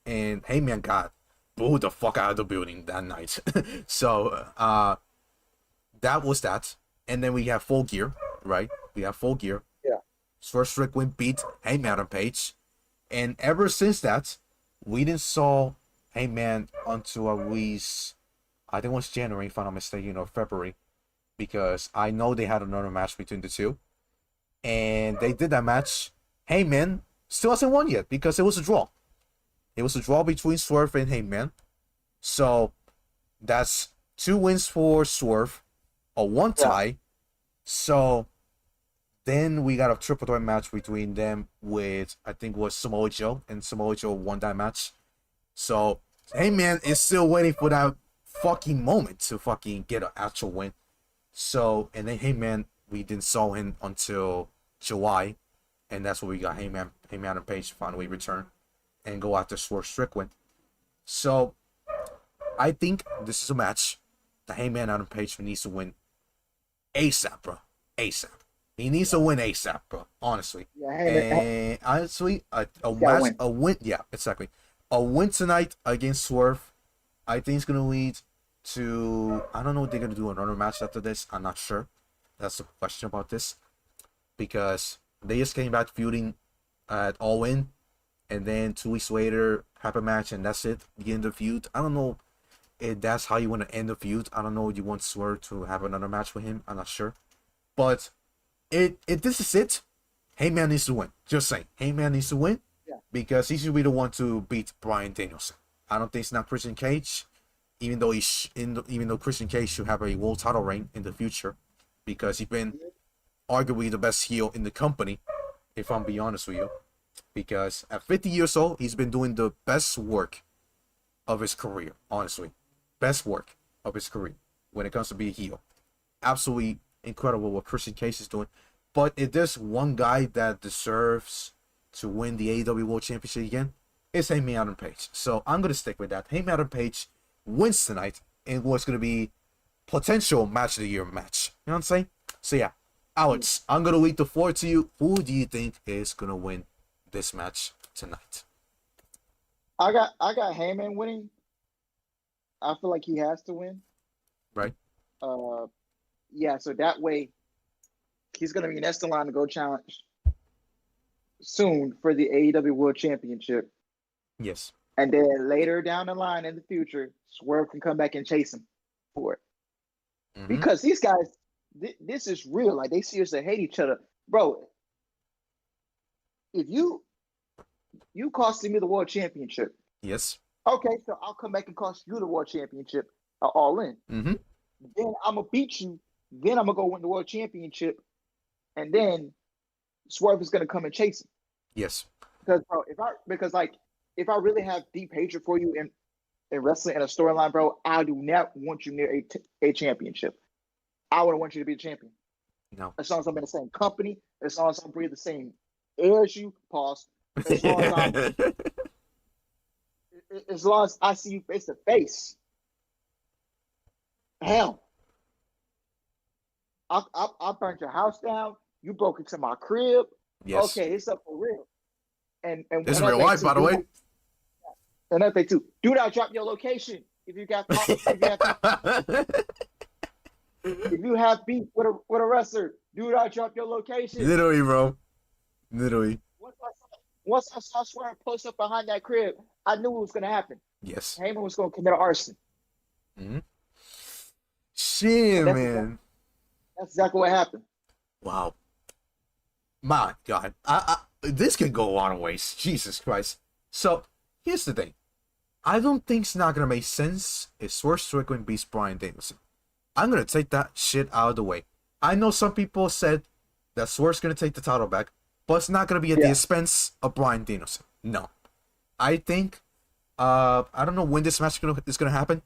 and Hangman got booed the fuck out of the building that night. So that was that. And then we have Full Gear, right? We have Full Gear. Yeah. Strickland beat Hangman and Page, and ever since that, we didn't saw Hangman until at least, I think it was January, if I'm not mistaken, or February, because I know they had another match between the two, and they did that match. Hangman still hasn't won yet because it was a draw. It was a draw between Swerve and Hangman. So that's 2 wins for Swerve, a 1 tie. Yeah. So then we got a triple threat match between them with, I think it was Samoa Joe, and Samoa Joe won that match. So Hangman is still waiting for that fucking moment to fucking get an actual win. So, and then Hangman, we didn't saw him until July, and that's where we got Hangman and Page finally return and go after Strickland. So I think this is a match that Hangman and Page needs to win ASAP, bro. ASAP. He needs to win ASAP, bro. Honestly. Yeah, and honestly, a win. Yeah, exactly. A win tonight against Swerve, I think it's gonna lead to, I don't know if they're gonna do another match after this. I'm not sure. That's the question about this, because they just came back feuding at AllIn, and then 2 weeks later have a match, and that's it. The end of the feud. I don't know if that's how you want to end the feud. I don't know if you want Swerve to have another match with him. I'm not sure, but if this is it, Hangman needs to win. Just saying, Hangman needs to win, because he should be the one to beat Bryan Danielson. I don't think it's not Christian Cage, even though Christian Cage should have a world title reign in the future, because he's been arguably the best heel in the company, if I'm being honest with you. Because at 50 years old, he's been doing the best work of his career, honestly. Best work of his career when it comes to being a heel. Absolutely incredible what Christian Cage is doing. But if there's one guy that deserves to win the AEW World Championship again, it's Hangman and Page. So I'm going to stick with that. Hangman and Page wins tonight in what's going to be potential match of the year match. You know what I'm saying? So yeah, Alex, I'm going to leave the floor to you. Who do you think is going to win this match tonight? I got Hangman winning. I feel like he has to win. Right. Yeah, so that way he's going to be next in line to go challenge soon for the AEW World Championship. Yes. And then later down the line in the future, Swerve can come back and chase him for it. Mm-hmm. Because these guys, this is real. Like, they seriously hate each other. Bro, if you costing me the World Championship. Yes. Okay, so I'll come back and cost you the World Championship AllIn. Mm-hmm. Then I'm going to beat you. Then I'm going to go win the World Championship. And then Swerve is going to come and chase him. Yes. Because, bro, if I really have deep hatred for you in wrestling and a storyline, bro, I do not want you near a championship. I wouldn't want you to be a champion. No. As long as I'm in the same company, as long as I breathe the same air as you, pause. As long as I see you face to face. Hell. I burnt your house down. You broke into my crib. Yes. Okay, it's up for real. And this is real life, by the way. Another thing too. Do not drop your location if you got if you have beef with a wrestler. Do not drop your location. Literally, bro. Literally. Once I saw Swerve post up behind that crib, I knew what was gonna happen. Yes. Heyman was gonna commit arson. Mm-hmm. Shit, man. That's exactly what happened. Wow. My God. This can go a lot of ways. Jesus Christ. So, here's the thing. I don't think it's not gonna make sense if Swerve Strickland beats Bryan Danielson. I'm gonna take that shit out of the way. I know some people said that Swerve's gonna take the title back, but it's not gonna be at the expense of Bryan Danielson. No, I think I don't know when this match is gonna happen.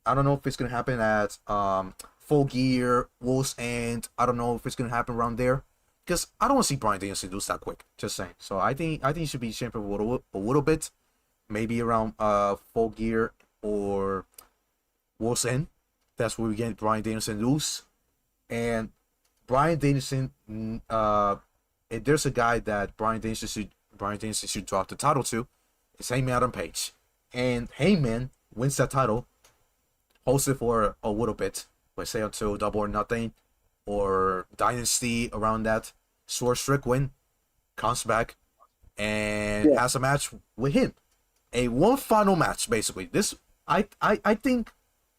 I don't know if it's gonna happen at Full Gear, Wolves End. I don't know if it's gonna happen around there because I don't want to see Bryan Danielson lose that quick. Just saying. So I think he should be champion a little bit, maybe around Full Gear or Wolves End. That's where we get Bryan Danielson loose. And Bryan Danielson, if there's a guy that Bryan Danielson should drop the title to, it's Hangman Adam Page. And Hangman wins that title, holds it for a little bit, let's say until Double or Nothing or Dynasty around that. Swerve Strickland comes back and has a match with him. A one final match, basically. This I think,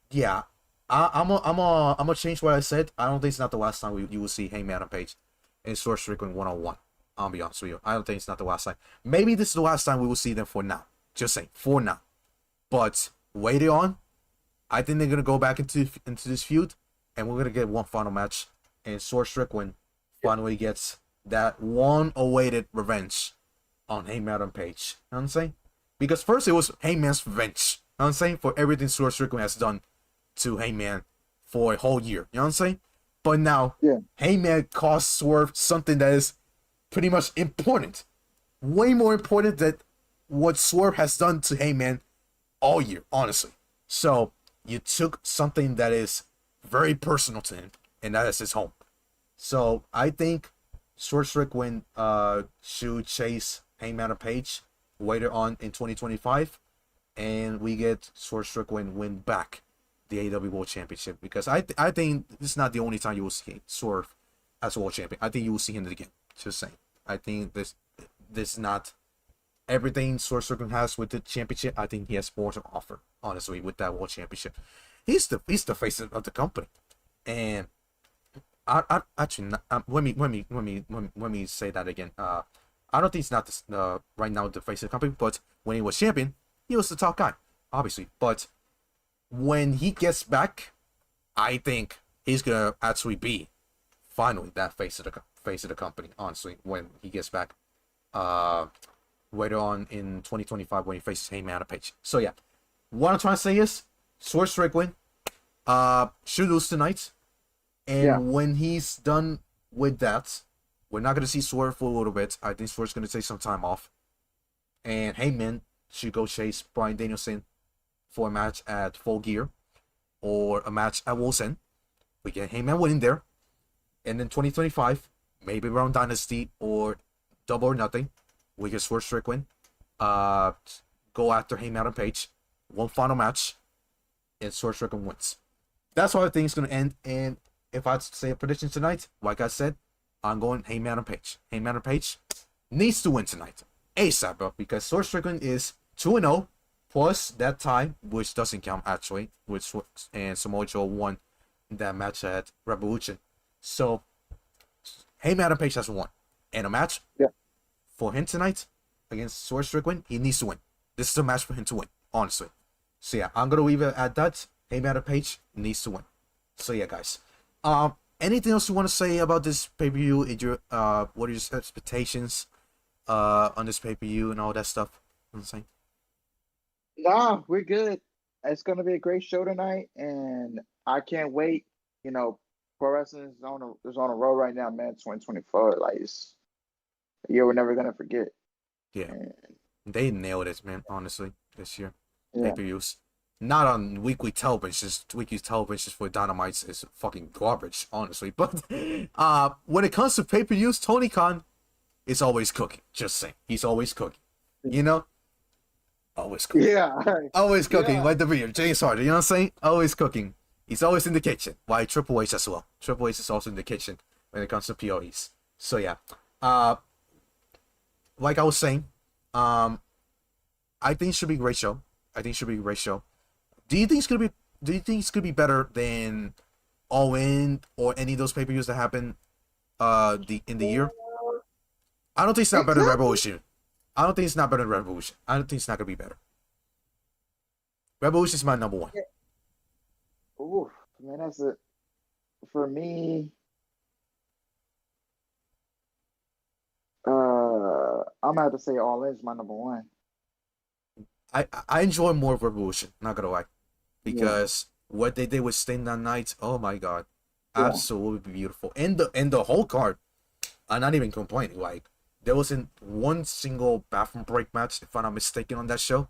yeah. I'm gonna change what I said. I don't think it's not the last time you will see Hangman Adam Page and Swerve Strickland 1-on-1. I'll be honest with you. I don't think it's not the last time. Maybe this is the last time we will see them for now. Just saying, for now. But later on, I think they're gonna go back into this feud, and we're gonna get one final match, and Swerve Strickland finally gets that long-awaited revenge on Hangman Adam Page. You know what I'm saying? Because first it was Hangman's revenge. You know what I'm saying? For everything Swerve Strickland has done to Hangman for a whole year. You know what I'm saying? But now, Hangman cost Swerve something that is pretty much important. Way more important than what Swerve has done to Hangman all year, honestly. So, you took something that is very personal to him, and that is his home. So, I think Swerve Strickland should chase Hangman Adam Page later on in 2025, and we get Swerve Strickland win back the AEW World Championship, because I think this is not the only time you will see Swerve as World Champion. I think you will see him again. Just saying. I think this is not everything Swerve Strickland has with the championship. I think he has more to offer, honestly, with that World Championship. He's the face of the company, and I actually let me say that again. I don't think he's not right now the face of the company, but when he was champion, he was the top guy, obviously, but when he gets back, I think he's gonna actually be finally that face of the company. Honestly, when he gets back, later on in 2025 when he faces Hangman Adam Page. So yeah, what I'm trying to say is Swerve Strickland should lose tonight, and when he's done with that, we're not gonna see Swerve for a little bit. I think Swerve's gonna take some time off, and Hangman should go chase Bryan Danielson for a match at Full Gear or a match at Wolves End. We get Hangman winning there. And then 2025, maybe around Dynasty or Double or Nothing, we get Swerve Strickland go after Hangman Adam Page. One final match, and Swerve Strickland wins. That's how I think it's going to end. And if I say a prediction tonight, like I said, I'm going Hangman Adam Page. Hangman Adam Page needs to win tonight. ASAP, bro, because Swerve Strickland is 2-0. Plus that tie, which doesn't count actually, which and Samoa Joe won that match at Revolution. So Hangman Adam Page has won. And a match for him tonight against Swerve Strickland, he needs to win. This is a match for him to win, honestly. So yeah, I'm gonna leave it at that. Hangman Adam Page needs to win. So yeah, guys. Anything else you want to say about this pay-per-view? What are your expectations on this pay-per-view and all that stuff? You know what I'm saying? Nah, we're good. It's gonna be a great show tonight, and I can't wait. You know, pro wrestling is on a roll right now, man. 2024, like it's a year we're never gonna forget. Yeah, and they nailed it, man. Honestly, this year, pay-per-views, not on weekly television. Weekly television for Dynamite is fucking garbage, honestly. But when it comes to pay-per-views, Tony Khan is always cooking. Just saying, he's always cooking. You know. Always cooking. Yeah. Always cooking, like the beer. James Harden, you know what I'm saying? Always cooking. He's always in the kitchen. Why Triple H as well. Triple H is also in the kitchen when it comes to POEs. So yeah. Like I was saying, I think it should be a great show. Do you think it's gonna be better than AllIn or any of those pay-per-views that happen in the year? I don't think it's not better than Revolution. I don't think it's not better than Revolution. I don't think it's not gonna be better. Revolution is my number one. Yeah. Ooh, man, that's it. For me, I'm gonna have to say All In is my number one. I enjoy more of Revolution, not gonna lie. Yeah. Because what they did with Sting that night, oh my god. Yeah. Absolutely beautiful. And the whole card, I'm not even complaining. Like, there wasn't one single bathroom break match, if I'm not mistaken, on that show.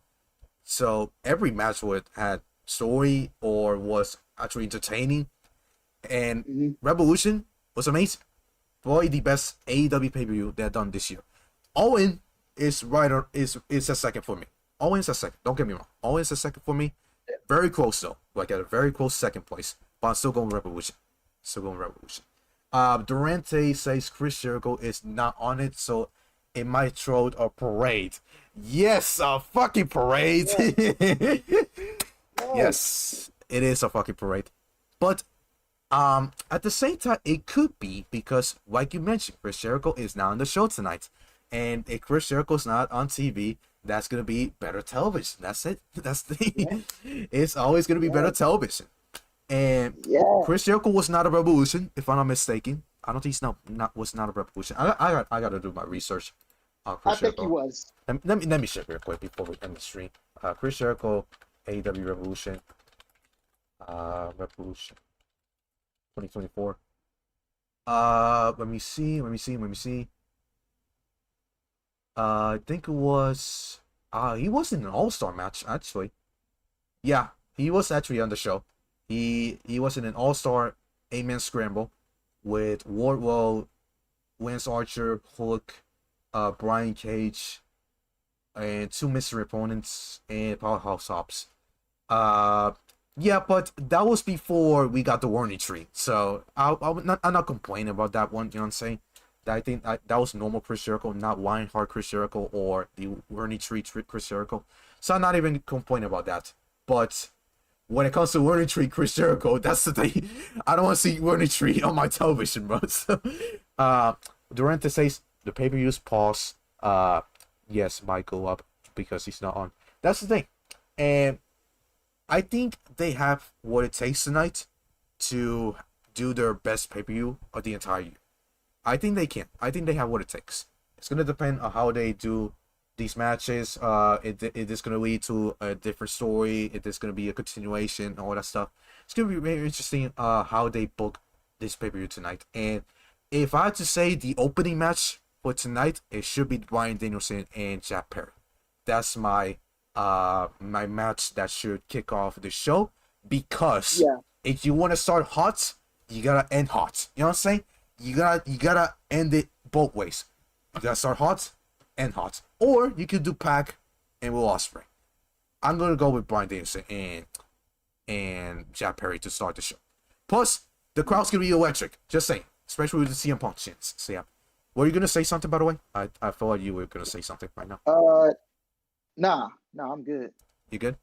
So every match would had story or was actually entertaining. And Mm-hmm. Revolution was amazing. Probably the best AEW pay-per-view they've done this year. AllIn is right or is a second for me. AllIn is a second. Don't get me wrong. AllIn is a second for me. Very close though. Like at a very close second place. But I'm still going Revolution. Still going Revolution. Durante says Chris Jericho is not on it, so it might throw a parade. Yes, a fucking parade. Yeah. Yes, it is a fucking parade. But at the same time, it could be because, like you mentioned, Chris Jericho is not on the show tonight, and if Chris Jericho's not on TV, that's gonna be better television. That's it. That's the. Yeah. It's always gonna be Yeah. better television. And Yeah. Chris Jericho was not a revolution, if I'm not mistaken. I don't think he's not was not a revolution. I got to do my research on I Chris think Jericho. he was. Let me check real quick before we end the stream. Chris Jericho, AEW Revolution, Revolution, 2024. Let me see. I think it was. He was in an All-Star match actually. Yeah, he was actually on the show. He was in an All-Star 8-man scramble with Wardlow, Lance Archer, Hook, Brian Cage, and 2 mystery opponents and Powerhouse Hobbs. Yeah, but that was before we got the warning tree. So I'm not complaining about that one. You know what I'm saying? I think that was normal Chris Jericho, not Lionheart Chris Jericho or the warning tree Chris Jericho. So I'm not even complaining about that. But when it comes to warning tree Chris Jericho, that's the thing. I don't want to see warning tree on my television, bro. So, Durante says the pay-per-views pause. Yes, might go up because he's not on. That's the thing. And I think they have what it takes tonight to do their best pay-per-view of the entire year. I think they can. I think they have what it takes. It's gonna depend on how they do these matches. It is gonna lead to a different story. It is gonna be a continuation, all that stuff. It's gonna be very interesting. How they book this pay-per-view tonight. And if I had to say the opening match for tonight, it should be Bryan Danielson and Jack Perry. That's my my match that should kick off the show, because Yeah. if you want to start hot, you gotta end hot. You know what I'm saying? You gotta end it both ways. You gotta start hot, end hot, or you could do Pac and Will Ospreay. I'm gonna go with Bryan Danielson and Jack Perry to start the show. Plus, the crowd's gonna be electric. Just saying, especially with the CM Punk chants. So yeah, were you gonna say something, by the way? I felt like you were gonna say something right now. Nah, I'm good. You good?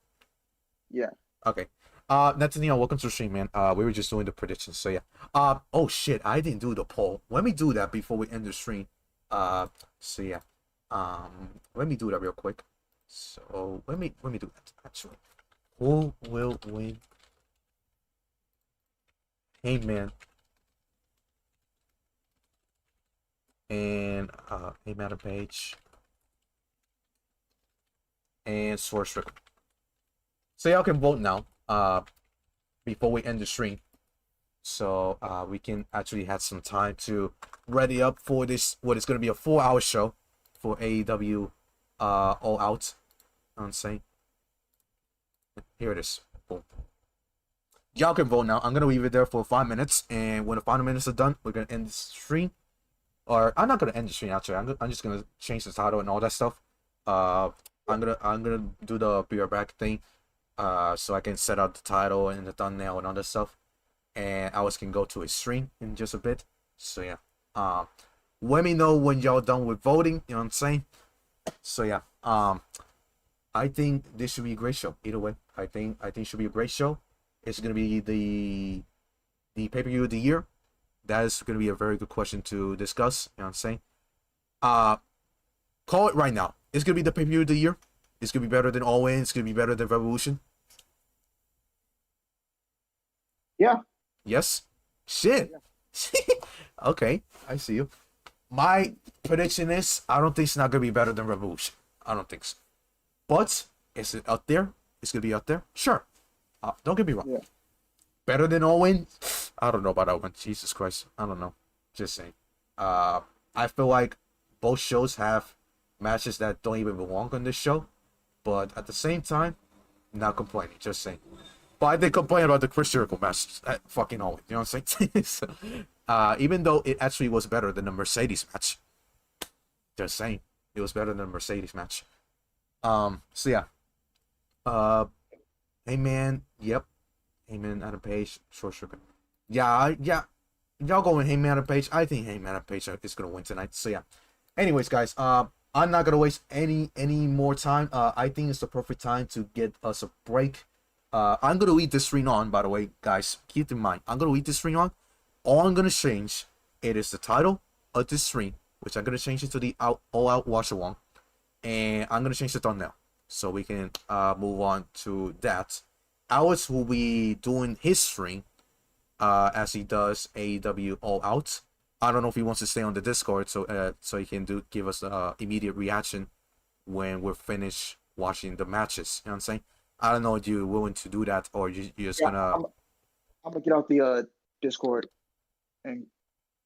Yeah. Okay. Nathaniel, welcome to the stream, man. We were just doing the predictions, so yeah. Oh shit, I didn't do the poll. Let me do that before we end the stream. So yeah. Let me do that real quick. So let me do that actually. Who will win? Hangman and Hangman Page and Swerve Strickland. So y'all can vote now. Before we end the stream, so we can actually have some time to ready up for this, what is going to be a 4-hour show for AEW All Out. I'm saying, here it is. Boom. Y'all can vote now. I'm gonna leave it there for 5 minutes, and when the 5 minutes are done, we're gonna end the stream. Or I'm not gonna end the stream actually. I'm just gonna change the title and all that stuff. I'm gonna do the be right back thing. So I can set up the title and the thumbnail and all that stuff, and I can go to a stream in just a bit. So yeah, let me know when y'all done with voting. You know what I'm saying? So yeah, I think this should be a great show. Either way, I think it should be a great show. It's gonna be the pay-per-view of the year. That is gonna be a very good question to discuss. You know what I'm saying? Call it right now. It's gonna be the pay-per-view of the year. It's gonna be better than All In. It's gonna be better than Revolution. Yeah. Yes. Shit. Okay, I see you. My prediction is I don't think it's not gonna be better than Revolution. I don't think so. But is it out there? It's gonna be out there. Sure. Don't get me wrong. Yeah. Better than Owen? I don't know about that one. Jesus Christ. I don't know. Just saying. I feel like both shows have matches that don't even belong on this show. But at the same time, not complaining. Just saying. But I did complain about the Chris Jericho match at fucking Owen. You know what I'm saying? So, even though it actually was better than the Mercedes match. Just saying. It was better than the Mercedes match. So yeah. Hangman. Yep. Hangman Adam Page, short circuit. Yeah. Y'all going Hangman Adam Page. I think Hangman Adam Page is gonna win tonight. So yeah. Anyways, guys, I'm not gonna waste any more time. I think it's the perfect time to get us a break. I'm gonna leave this screen on, by the way, guys. Keep in mind, I'm gonna leave this screen on. All I'm gonna change, it is the title of this stream, which I'm gonna change it to the All Out Watch Along, and I'm gonna change the thumbnail so we can move on to that. Alex will be doing his stream as he does AEW All Out. I don't know if he wants to stay on the Discord so he can give us immediate reaction when we're finished watching the matches. You know what I'm saying? I don't know if you're willing to do that or you're just gonna. I'm gonna get out the Discord and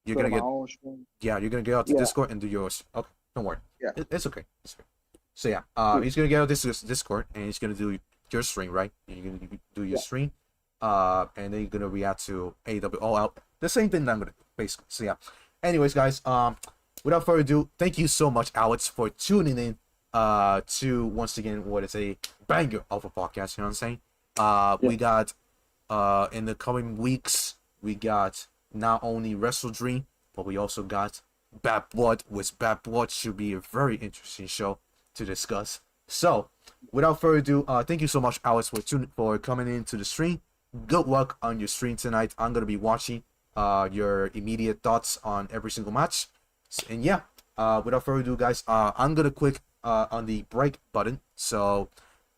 you're gonna my get. own stream. Yeah, you're gonna get out the Discord and do yours. Okay, don't worry. Yeah, it's okay. It's okay. So yeah, he's gonna get out this Discord and he's gonna do your stream, right? You're gonna do your stream, and then you're gonna react to AEW All Out. The same thing that I'm gonna do, basically. So yeah. Anyways, guys, without further ado, thank you so much, Alex, for tuning in to once again what is a banger of a podcast. You know what I'm saying? We got in the coming weeks, we got not only Wrestle Dream, but we also got Bad Blood, which Bad Blood should be a very interesting show to discuss. So, without further ado, thank you so much, Alex, for coming into the stream. Good luck on your stream tonight. I'm gonna be watching your immediate thoughts on every single match. And yeah, without further ado, guys, I'm gonna click on the break button so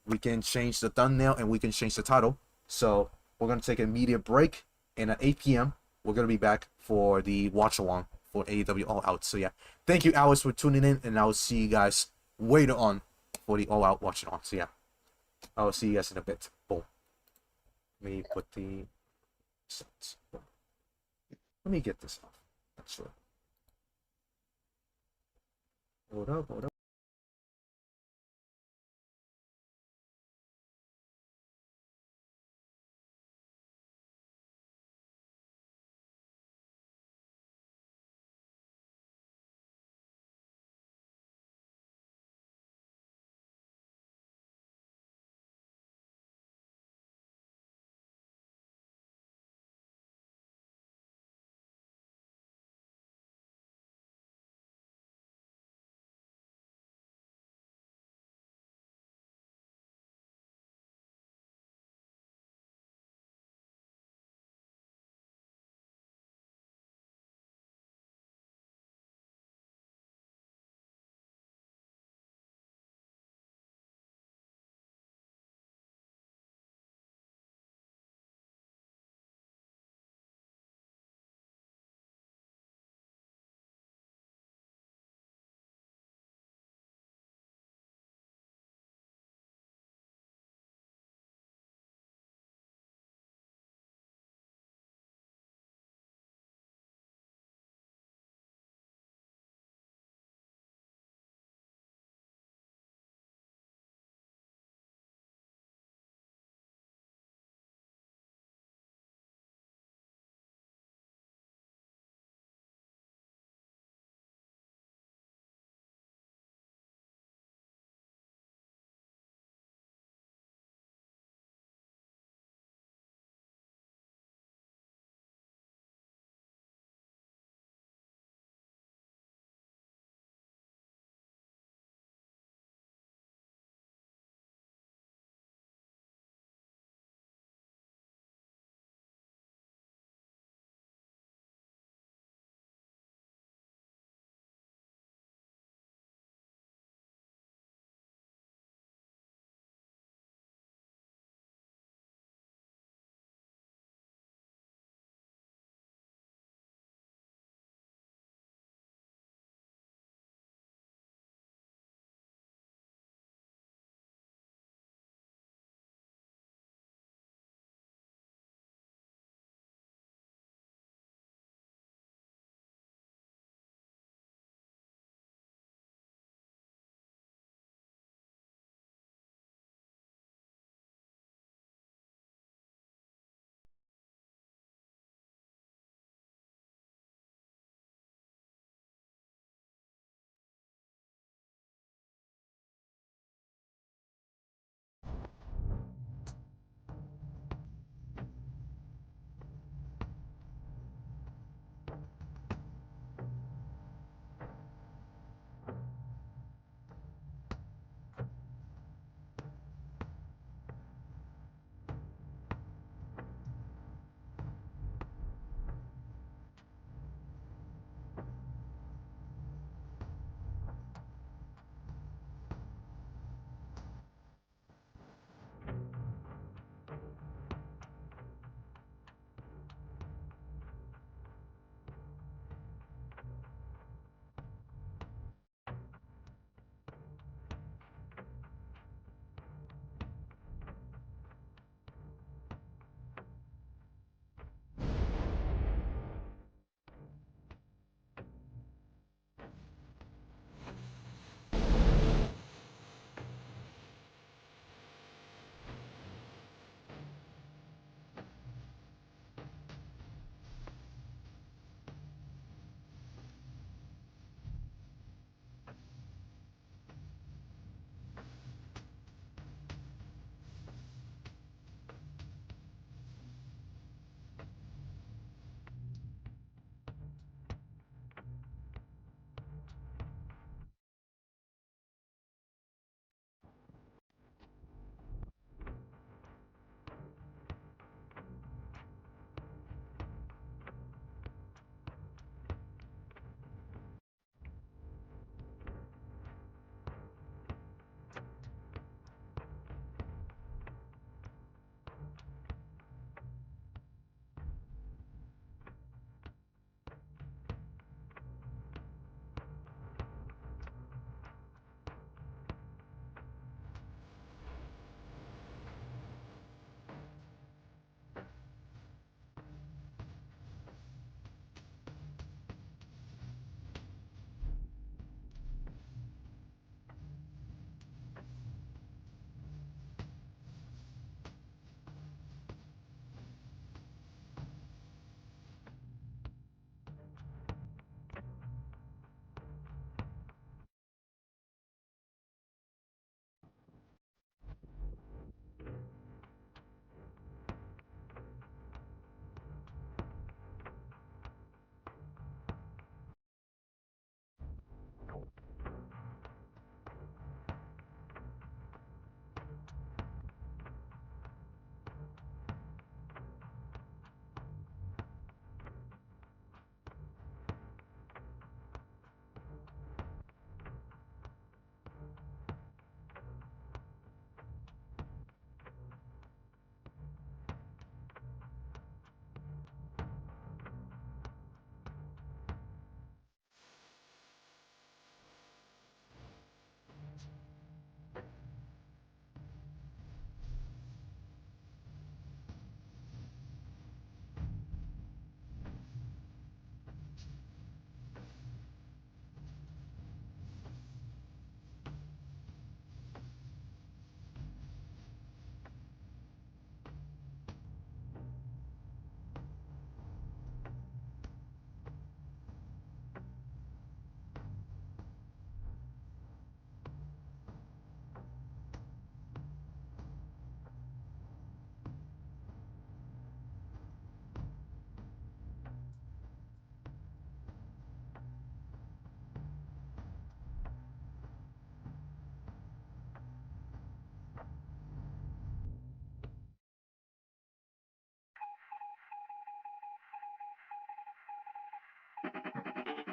we can change the thumbnail and we can change the title. So we're gonna take an immediate break, and at 8 p.m. we're gonna be back for the watch along for AEW All Out. So yeah, thank you, Alex, for tuning in, and I'll see you guys later on for the All Out watch along. So yeah, I'll see you guys in a bit. Boom. Let me put the. Let me get this off. That's right. Hold up.